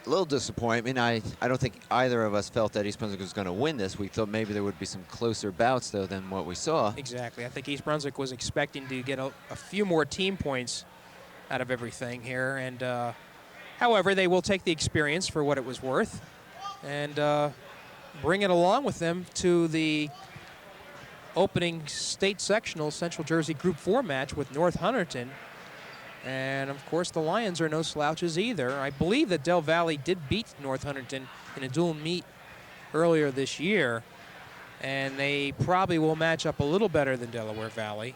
a little disappointment. I don't think either of us felt that East Brunswick was going to win this. We thought maybe there would be some closer bouts, though, than what we saw. Exactly. I think East Brunswick was expecting to get a few more team points out of everything here. And however, they will take the experience for what it was worth and bring it along with them to the opening state sectional Central Jersey Group 4 match with North Hunterdon. And of course, the Lions are no slouches either. I believe that Del Valley did beat North Hunterdon in a dual meet earlier this year, and they probably will match up a little better than Delaware Valley.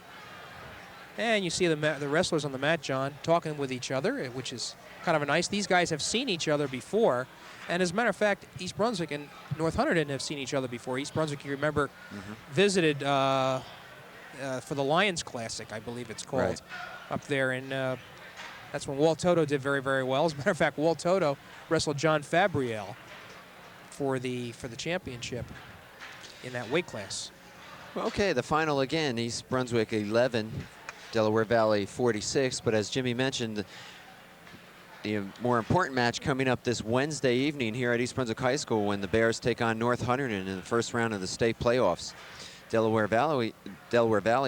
And you see the wrestlers on the mat, John, talking with each other, which is kind of nice. These guys have seen each other before. And as a matter of fact, East Brunswick and North Hunterdon have seen each other before. East Brunswick, you remember, visited for the Lions Classic, I believe it's called. Right. Up there, and that's when Walt Toto did very, very well. As a matter of fact, Walt Toto wrestled John Fabriel for the championship in that weight class. Well, okay, the final again, East Brunswick 11, Delaware Valley 46. But as Jimmy mentioned, the more important match coming up this Wednesday evening here at East Brunswick High School when the Bears take on North Hunterdon in the first round of the state playoffs. Delaware Valley,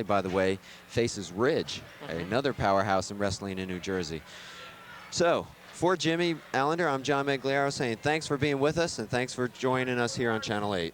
by the way, faces Ridge, another powerhouse in wrestling in New Jersey. So, for Jimmy Allinder, I'm John Meggiolaro saying thanks for being with us and thanks for joining us here on Channel 8.